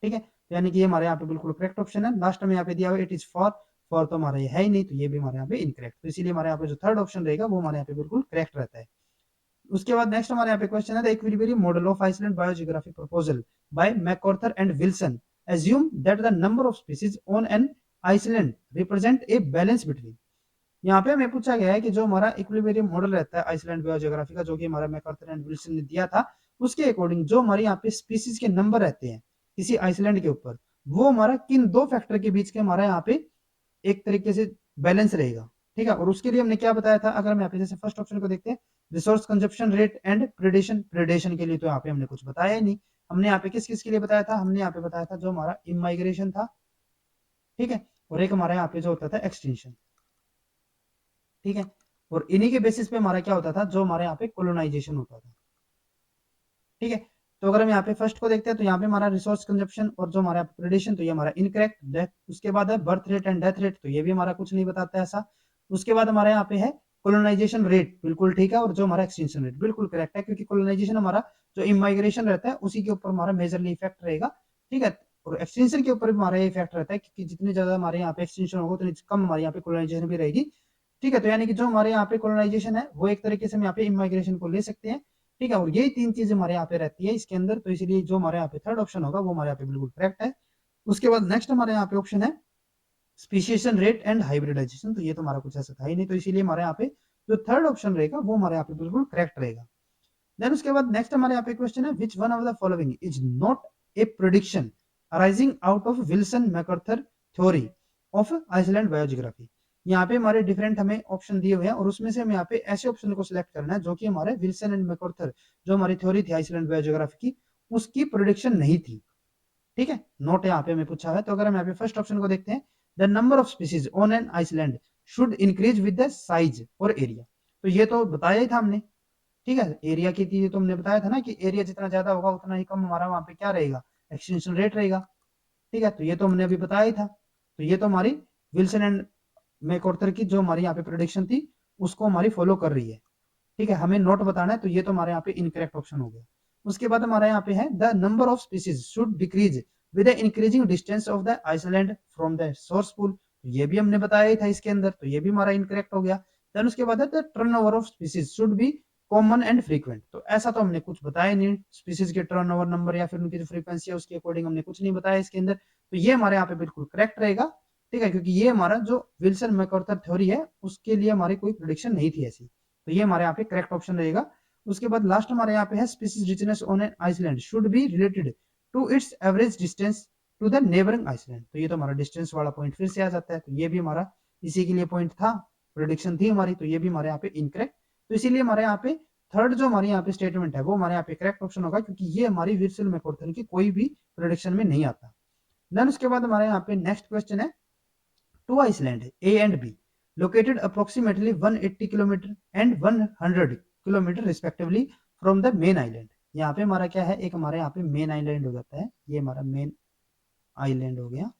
ठीक है, तो यानी कि ये हमारे यहाँ पे बिल्कुल करेक्ट ऑप्शन है। लास्ट में यहाँ पे दिया हुआ इट इज फॉर, फॉर तो हमारा ये है ही नहीं, तो ये भी हमारे यहाँ पे इनकरेक्ट। तो इसीलिए हमारे यहाँ पे जो थर्ड ऑप्शन रहेगा वो हमारे यहाँ पे बिल्कुल करेक्ट रहता है। उसके बाद नेक्स्ट हमारे यहाँ पे क्वेश्चन है, the equilibrium model of island biogeography proposal by MacArthur and Wilson assume that the number of species on an Iceland represent a balance between। यहाँ पे हमें पूछा गया है कि जो हमारा इक्विलिब्रियम मॉडल रहता है आइसलैंड बायोजियोग्राफी का, जो कि हमारा मैकऑर्थर एंड विल्सन ने दिया था, उसके अकॉर्डिंग जो हमारे यहाँ पे स्पीसीज के नंबर रहते हैं किसी आइसलैंड के ऊपर, वो हमारा किन दो फैक्टर के बीच के हमारे यहाँ पे एक तरीके से बैलेंस रहेगा। ठीक है, और उसके लिए हमने क्या बताया था, अगर हम यहाँ पे जैसे फर्स्ट ऑप्शन को देखते हैं, resource consumption rate and predation, predation के लिए तो यहाँ पे हमने कुछ बताया ही नहीं। हमने यहाँ पे किस किस के लिए बताया था, हमने यहाँ पे बताया था जो हमारा इमाइग्रेशन था, ठीक है, और एक हमारा यहाँ पे जो होता था एक्सटेंशन। ठीक है, और इन्हीं के बेसिस पे हमारा क्या होता था, जो हमारे यहाँ पे कोलोनाइजेशन होता था। ठीक है, तो अगर हम यहाँ पे फर्स्ट को देखते हैं तो यहाँ पे हमारा रिसोर्स कंजप्शन और जो हमारा प्रेडेशन, तो ये हमारा इनकरेक्ट। उसके बाद है birth rate and death rate, तो ये भी हमारा कुछ नहीं बताता है ऐसा। उसके बाद हमारे यहाँ पे है कोलोनाइजेशन रेट, बिल्कुल ठीक है, और जो हमारा एक्सटेंशन रेट बिल्कुल करेक्ट है, क्योंकि कोलोनाइजेशन हमारा जो इमाइग्रेशन रहता है उसी के ऊपर हमारा मेजरली इफेक्ट रहेगा। ठीक है, और एक्सटेंशन के ऊपर भी हमारा ये इफेक्ट रहता है, क्योंकि जितनी ज्यादा हमारे यहाँ पे एक्सटेंशन होगा उतनी कम हमारे यहाँ पे कोलोनाइजेशन भी रहेगी। ठीक है, तो यानी कि जो हमारे यहाँ पे कोलोनाइजेशन है वो एक तरीके से हम यहाँ पे इमाइग्रेशन को ले सकते हैं। ठीक है, और यही तीन चीजें हमारे यहाँ पे रहती है इसके अंदर, तो इसलिए जो हमारे यहाँ पे थर्ड ऑप्शन होगा वो हमारे यहाँ पे बिल्कुल करेक्ट है। उसके बाद नेक्स्ट हमारे यहाँ पे ऑप्शन है स्पीशिएशन रेट एंड हाइब्रिडाइजेशन, तो ये तो हमारा कुछ ऐसा था ही नहीं, तो इसीलिए हमारे यहाँ पे जो थर्ड ऑप्शन रहेगा वो हमारे यहाँ पे बिल्कुल करेक्ट रहेगा। देन उसके बाद नेक्स्ट हमारे यहाँ पे क्वेश्चन है, which one of the following is not a prediction arising out of Wilson MacArthur theory of island biogeography. यहाँ पे हमारे डिफरेंट हमें ऑप्शन दिए हुए हैं, और उसमें से हमें यहाँ पे ऐसे ऑप्शन को सिलेक्ट करना है जो कि हमारे विल्सन एंड मैकआर्थर, जो हमारी थ्योरी थी आइसलैंड बायोजियोग्राफी की, उसकी प्रोडिक्शन नहीं थी। ठीक है, नोट यहाँ पे हमें पूछा है। तो अगर हम यहाँ पे फर्स्ट ऑप्शन को देखते हैं, the number of species on an island should increase with the size और एरिया, तो ये तो बताया ही था हमने। ठीक है, एरिया की चीज तो हमने बताया था ना कि एरिया जितना ज्यादा होगा उतना ही कम हमारा वहां पे क्या रहेगा, एक्सटेंशन रेट रहेगा। ठीक है, तो ये तो हमने अभी बताया ही था। तो ये तो हमारी विल्सन एंड मैकऑर्थर की जो हमारी यहाँ पे प्रोडिक्शन थी उसको हमारी फॉलो कर रही है। ठीक है, हमें नोट बताना है, तो ये तो हमारे यहाँ पे इनकरेक्ट ऑप्शन हो गया। उसके बाद हमारे यहाँ पे है, the number of species should decrease with the increasing distance of the island from the source pool, तो ये भी हमने बताया ही था इसके अंदर, तो ये भी हमारा इनकरेक्ट हो गया। देन उसके बाद है, the turnover of species should be common and frequent, तो ऐसा तो हमने कुछ बताया नहीं, स्पीसीज के टर्नओवर नंबर या फिर उनकी जो फ्रीक्वेंसी है उसके अकॉर्डिंग हमने कुछ नहीं बताया इसके अंदर, तो ये हमारे यहाँ पे बिल्कुल करेक्ट रहेगा। ठीक है, क्योंकि ये हमारा जो विल्सन मैकऑर्थर थ्योरी है उसके लिए हमारी कोई प्रेडिक्शन नहीं थी ऐसी, तो ये हमारे यहाँ पे करेक्ट ऑप्शन रहेगा। उसके बाद लास्ट हमारे यहाँ पे है, species richness on an island should be related to its average distance to the neighbouring island, तो ये तो हमारा डिस्टेंस वाला पॉइंट फिर से आ जाता है, तो ये भी हमारा इसी के लिए पॉइंट था, प्रोडिक्शन थी हमारी, तो ये भी हमारे यहाँ पे इनकरेक्ट। तो इसीलिए हमारे यहाँ पे थर्ड जो हमारे यहाँ पे स्टेटमेंट है वो हमारे यहाँ पे करेक्ट ऑप्शन होगा, क्योंकि ये हमारी विल्सन मैकऑर्थर की कोई भी प्रोडिक्शन में नहीं आता। देन उसके बाद हमारे यहाँ पे नेक्स्ट क्वेश्चन है, two Iceland A and B located approximately 180 kilometer and 100 kilometer respectively from the main island। यहाँ पे हमारा क्या है, एक हमारे यहाँ पे मेन आइलैंड हो जाता है, ये हमारा मेन आइलैंड हो गया।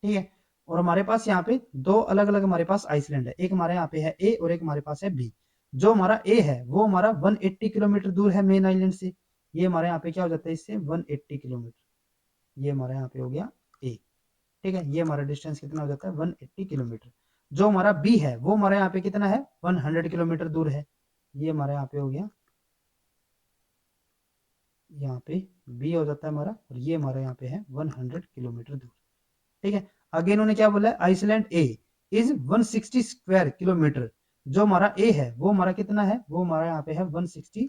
ठीक है, और हमारे पास यहाँ पे दो अलग अलग हमारे पास आइसलैंड है, एक हमारे यहाँ पे है ए और एक हमारे पास है बी। जो हमारा ए है वो हमारा 180 किलोमीटर दूर है मेन आइलैंड से। ये हमारे यहाँ पे क्या हो जाता है इससे 180 किलोमीटर। ये हमारे यहाँ पे हो गया ए। ठीक है, ये हमारा डिस्टेंस कितना हो जाता है 180 किलोमीटर। जो हमारा बी है वो हमारे यहाँ पे कितना है 100 किलोमीटर दूर है। ये हमारे यहाँ पे हो गया, यहाँ पे बी हो जाता है हमारा, और ये हमारे यहाँ पे है 100 किलोमीटर दूर। ठीक है, आगे इन्होंने क्या बोला है, island A is 160 square kilometre. जो हमारा ए है वो हमारा कितना है, वो हमारा यहाँ पे है 160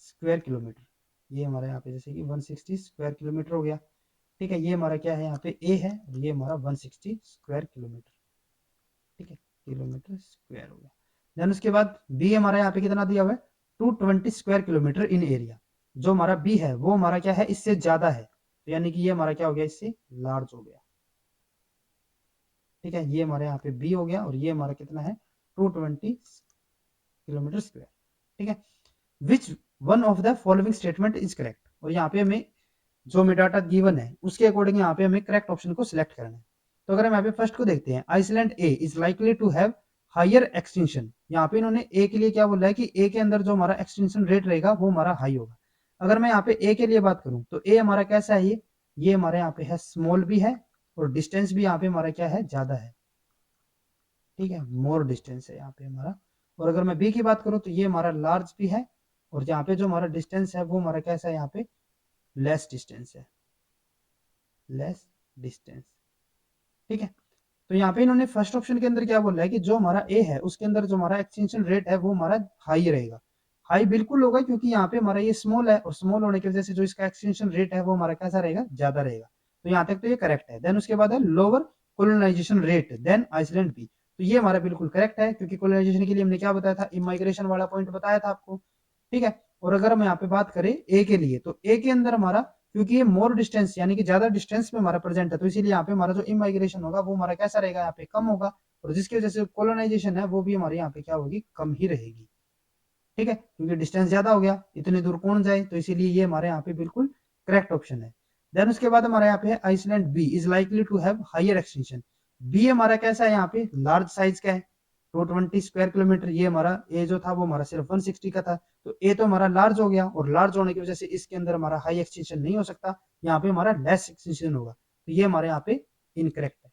स्क्वायर किलोमीटर। ये हमारा यहाँ पे जैसे कि 160 स्क्वायर किलोमीटर हो गया। ठीक है, ये हमारा क्या है यहाँ पे ए है, और ये हमारा 160 स्क्वायर किलोमीटर। ठीक है, किलोमीटर स्क्वायर हो गया। देन उसके बाद बी हमारा यहाँ पे कितना दिया हुआ है 220 स्क्वायर किलोमीटर इन एरिया। जो हमारा बी है वो हमारा क्या है इससे ज्यादा है, तो यानी कि ये हमारा क्या हो गया इससे लार्ज हो गया। ठीक है, ये हमारे यहाँ पे बी हो गया, और ये हमारा कितना है 220 किलोमीटर स्क्वायर। ठीक है, which one of the following statement is correct. और यहाँ पे हमें जो हमें डाटा गिवन है उसके अकॉर्डिंग यहाँ पे हमें करेक्ट ऑप्शन को सिलेक्ट करना है। तो अगर हम यहाँ पे फर्स्ट को देखते हैं, island A is likely to have higher extension. यहाँ पे इन्होंने ए के लिए क्या बोला है कि ए के अंदर जो हमारा एक्सटेंशन रेट रहेगा वो हमारा हाई होगा। अगर मैं यहाँ पे ए के लिए बात करूँ तो ए हमारा कैसा है, ये हमारे यहाँ पे है स्मॉल भी है, और डिस्टेंस भी यहाँ पे हमारा क्या है ज्यादा है। ठीक है, मोर डिस्टेंस है यहाँ पे हमारा। और अगर मैं बी की बात करूँ तो ये हमारा लार्ज भी है, और यहाँ पे जो हमारा डिस्टेंस है वो हमारा कैसा है यहाँ पे लेस डिस्टेंस है, लेस डिस्टेंस। ठीक है, तो यहाँ पे इन्होंने फर्स्ट ऑप्शन के अंदर क्या बोला है कि जो हमारा ए है उसके अंदर जो हमारा एक्सटेंशन रेट है वो हमारा हाई रहेगा। हाई बिल्कुल होगा, क्योंकि यहाँ पे हमारा ये स्मॉल है, और स्मॉल होने की वजह से जो इसका एक्सटेंशन रेट है वो हमारा कैसा रहेगा ज्यादा रहेगा। तो यहाँ तक तो ये करेक्ट है। देन उसके बाद है lower colonisation rate than island B. तो ये हमारा बिल्कुल करेक्ट है, क्योंकि कोलोनाइजेशन के लिए हमने क्या बताया था, इमाइग्रेशन वाला पॉइंट बताया था आपको। ठीक है, और अगर हम यहाँ पे बात करें ए के लिए, तो ए के अंदर हमारा क्योंकि ये मोर डिस्टेंस यानी कि ज्यादा डिस्टेंस में हमारा प्रेजेंट है, तो इसीलिए यहाँ पे हमारा जो इमाइग्रेशन होगा वो हमारा कैसा रहेगा यहाँ पे कम होगा, और जिसकी वजह से कोलोनाइजेशन है वो भी हमारे यहाँ पे क्या होगी कम ही रहेगी। ठीक है, क्योंकि डिस्टेंस ज्यादा हो गया, इतनी दूर कौन जाए, तो इसीलिए ये हमारे यहाँ पे बिल्कुल करेक्ट ऑप्शन है। देन उसके बाद हमारे यहाँ पे है island B is likely to have higher extension. B हमारा कैसा है यहाँ पे लार्ज साइज का है, 220 स्क्वायर किलोमीटर। ये हमारा ए जो था वो हमारा सिर्फ 160 का था, तो ए तो हमारा लार्ज हो गया, और लार्ज होने की वजह से इसके अंदर हमारा हाई एक्सटेंशन नहीं हो सकता, यहाँ पे हमारा लेस एक्सटेंशन होगा। तो ये हमारे यहाँ पे इनकरेक्ट है।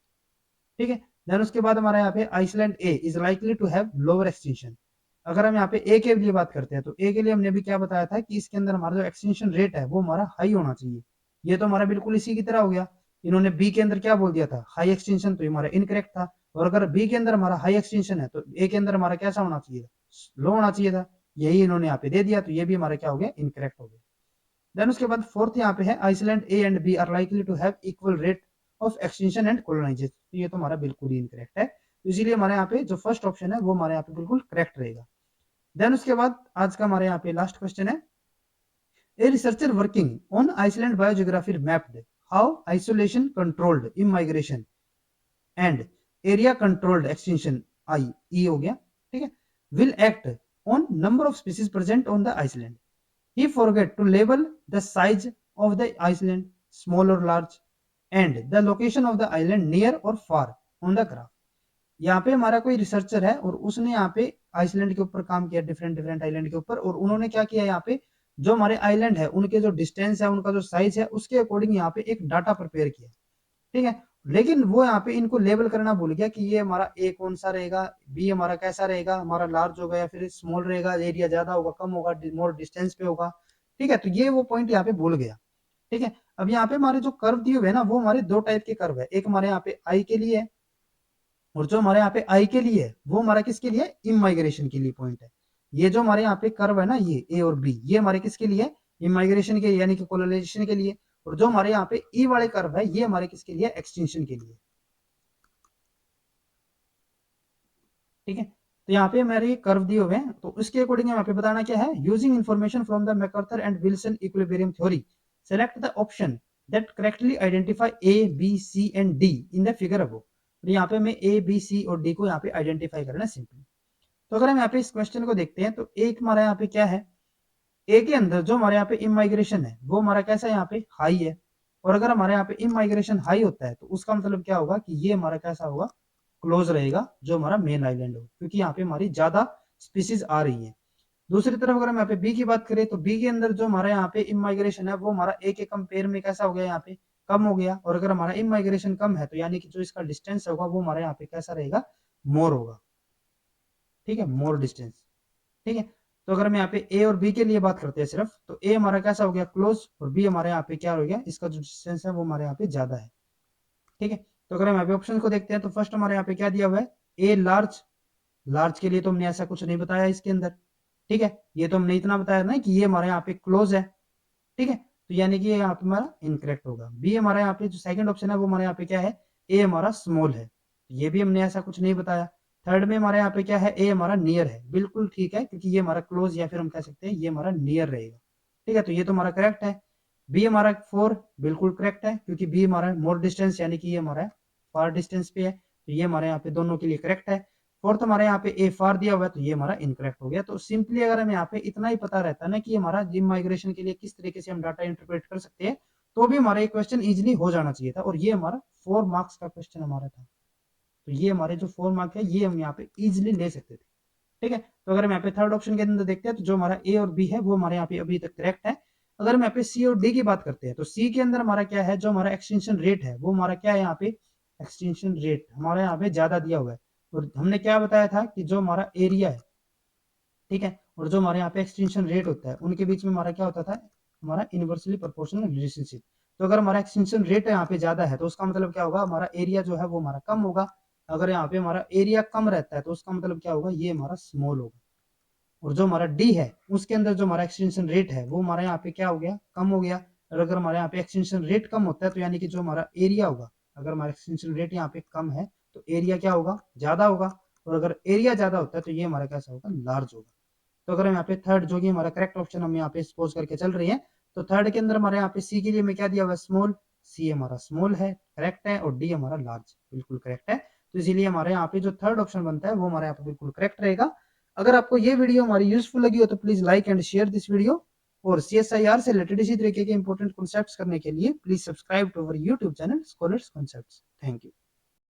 ठीक है, देन उसके बाद हमारे यहाँ पे island A is likely to have lower extension. अगर हम यहाँ पे ए के लिए बात करते हैं, तो ए के लिए हमने अभी क्या बताया था कि इसके अंदर हमारा जो एक्सटेंशन रेट है वो हमारा हाई होना चाहिए। ये तो हमारा बिल्कुल इसी की तरह हो गया। इन्होंने बी के अंदर क्या बोल दिया था हाई एक्सटेंशन, तो हमारा इनकरेक्ट था। और अगर बी के अंदर हमारा हाई एक्सटेंशन है तो ए के अंदर हमारा कैसा होना चाहिए था लो होना चाहिए था। यही इन्होंने यहाँ पे दे दिया, तो ये भी हमारा क्या हो गया इनकरेक्ट हो गया। देन उसके बाद फोर्थ यहाँ पे है island A and B are likely to have equal rate of extension and colonisation. तो ये तो हमारा बिल्कुल ही इनकरेक्ट है, तो इसीलिए हमारे यहाँ पे जो फर्स्ट ऑप्शन है वो हमारे यहाँ पे बिल्कुल करेक्ट रहेगा। देन उसके बाद आज का हमारे यहाँ पे लास्ट क्वेश्चन है, a researcher working on Iceland biogeography mapped how isolation controlled immigration and area controlled extension I E हो गया। ठीक है, will act on number of species present on the Iceland. He forget to label the size of the island, small or large, and the location of the island near or far on the graph. यहाँ पे हमारा कोई researcher है और उसने यहाँ पे Iceland के ऊपर काम किया, डिफरेंट डिफरेंट आइलैंड के ऊपर, और उन्होंने क्या किया यहाँ पे जो हमारे आइलैंड है उनके जो डिस्टेंस है उनका जो साइज है उसके अकॉर्डिंग यहाँ पे एक डाटा प्रिपेयर किया। ठीक है, लेकिन वो यहाँ पे इनको लेबल करना भूल गया कि ये हमारा ए कौन सा रहेगा, बी हमारा कैसा रहेगा, हमारा लार्ज होगा या फिर स्मॉल रहेगा, एरिया ज्यादा होगा कम होगा, मोर डिस्टेंस पे होगा। ठीक है, तो ये वो पॉइंट यहाँ पे भूल गया। ठीक है, अब यहाँ पे हमारे जो कर्व दिए हुए है ना वो हमारे दो टाइप के कर्व है, एक हमारे यहाँ पे आई के लिए है, और जो हमारे यहाँ पे आई के लिए है वो हमारा किसके लिए इमाइग्रेशन के लिए पॉइंट है। ये जो हमारे यहाँ पे कर्व है ना ये ए और बी, ये हमारे किसके लिए इमाइग्रेशन के यानी कि कोलोनाइजेशन के लिए, और जो हमारे यहाँ पे ई वाले कर्व है ये हमारे किसके लिए एक्सटेंशन के लिए। ठीक है, तो यहाँ पे हमारे कर्व दिए हुए हैं, तो उसके अकॉर्डिंग यहाँ पे बताना क्या है, using information from the MacArthur and Wilson equilibrium theory select the option that correctly identify A B C and D in the figure above. तो यहाँ पे हमें ए बी सी और डी को यहाँ पे आइडेंटिफाई करना सिंपली। तो अगर हम यहाँ पे इस क्वेश्चन को देखते हैं तो एक हमारा यहाँ पे क्या है, ए के अंदर जो हमारे यहाँ पे इमाइग्रेशन है वो हमारा कैसा यहाँ पे हाई है, और अगर हमारे यहाँ पे इमाइग्रेशन हाई होता है तो उसका मतलब क्या होगा कि ये हमारा कैसा होगा क्लोज रहेगा जो हमारा मेन आइलैंड हो, क्योंकि यहाँ पे हमारी ज्यादा स्पीसीज आ रही है। दूसरी तरफ अगर हम यहाँ पे बी की बात करें तो बी के अंदर जो हमारा यहाँ पे इमाइग्रेशन है वो हमारा ए के कंपेयर में कैसा हो गया, यहाँ पे कम हो गया। और अगर हमारा इमाइग्रेशन कम है तो यानी कि जो इसका डिस्टेंस होगा वो हमारे यहाँ पे कैसा रहेगा, मोर होगा। ठीक है, मोर डिस्टेंस। ठीक है, तो अगर हम यहाँ पे ए और बी के लिए बात करते हैं सिर्फ, तो ए हमारा कैसा हो गया, क्लोज, और बी हमारे यहाँ पे क्या हो गया, इसका जो डिस्टेंस है वो हमारे यहाँ पे ज्यादा है। ठीक है, तो अगर हम यहाँ पे ऑप्शन को देखते हैं तो फर्स्ट हमारे यहाँ पे क्या दिया हुआ है, ए लार्ज। लार्ज के लिए तो हमने ऐसा कुछ नहीं बताया इसके अंदर। ठीक है, ये तो हमने इतना बताया ना कि ये हमारे यहाँ पे क्लोज है। ठीक है, तो यानी कि यहाँ पे हमारा इनकरेक्ट होगा। बी हमारा यहाँ पे जो सेकंड ऑप्शन है वो हमारे यहाँ पे क्या है, ए हमारा स्मॉल है, ये भी हमने ऐसा कुछ नहीं बताया। थर्ड में हमारे यहाँ पे क्या है, ए हमारा नियर है, बिल्कुल ठीक है, क्योंकि ये हमारा क्लोज या फिर हम कह सकते हैं ये हमारा नियर रहेगा। ठीक है, तो ये तो हमारा करेक्ट है। बी हमारा 4 बिल्कुल करेक्ट है, क्योंकि बी हमारा मोर डिस्टेंस यानी कि ये हमारा फार डिस्टेंस पे है, तो ये हमारे यहाँ पे दोनों के लिए करेक्ट है। फोर्थ हमारे यहाँ पे ए फार दिया हुआ है, तो ये हमारा इनकरेक्ट हो गया। तो सिंपली अगर हमें यहाँ पे इतना ही पता रहता है ना कि हमारा जिम माइग्रेशन के लिए किस तरीके से हम डाटा इंटरप्रेट कर सकते हैं, तो भी हमारा ये क्वेश्चन इजिली हो जाना चाहिए था। और ये हमारा 4 मार्क्स का क्वेश्चन हमारा था, तो ये हमारे जो 4 मार्क है ये हम यहाँ पे इजिली ले सकते थे। ठीक है, तो अगर हम यहाँ पे थर्ड ऑप्शन के अंदर देखते हैं तो जो हमारा ए और बी है वो हमारे यहाँ पे अभी तक करेक्ट है। अगर हम यहाँ पे सी और डी की बात करते हैं तो सी के अंदर हमारा क्या है, जो हमारा एक्सटेंशन रेट है वो हमारा क्या है, यहाँ पे एक्सटेंशन रेट हमारा यहाँ पे ज्यादा दिया हुआ है। और हमने क्या बताया था कि जो हमारा एरिया है, ठीक है, और जो हमारे यहाँ पे एक्सटेंशन रेट होता है उनके बीच में हमारा क्या होता था, हमारा इनवर्सली प्रोपोर्शनल रिलेशनशिप। तो अगर हमारा एक्सटेंशन रेट यहाँ पे ज्यादा है तो उसका मतलब क्या होगा, हमारा एरिया जो है वो हमारा कम होगा। अगर यहाँ पे हमारा एरिया कम रहता है तो उसका मतलब क्या होगा, ये हमारा स्मॉल होगा। और जो हमारा डी है उसके अंदर जो हमारा एक्सटेंशन रेट है वो हमारे यहाँ पे क्या हो गया, कम हो गया। और अगर हमारे यहाँ पे एक्सटेंशन रेट कम होता है तो यानी कि जो हमारा एरिया होगा, अगर हमारा एक्सटेंशन रेट यहाँ पे कम है तो एरिया क्या होगा, ज्यादा होगा। और अगर एरिया ज्यादा होता है तो ये हमारा कैसा होगा, लार्ज होगा। तो अगर हम यहाँ पे थर्ड जो कि हमारा करेक्ट ऑप्शन हम यहाँ पे सपोज करके चल रही है, तो थर्ड के अंदर हमारे यहाँ पे सी के लिए हमें क्या दिया हुआ है, स्मॉल। सी हमारा स्मॉल है, करेक्ट है, और डी हमारा लार्ज, बिल्कुल करेक्ट है। तो इसीलिए हमारे यहाँ पे जो थर्ड ऑप्शन बनता है वो हमारे यहाँ पे बिल्कुल करेक्ट रहेगा। अगर आपको ये वीडियो हमारी यूजफुल लगी हो तो please like and share this video. और CSIR से रिलेटेड इसी तरीके के इंपॉर्टेंट कॉन्सेप्ट्स करने के लिए please subscribe to our YouTube channel Scholars Concepts. Thank you.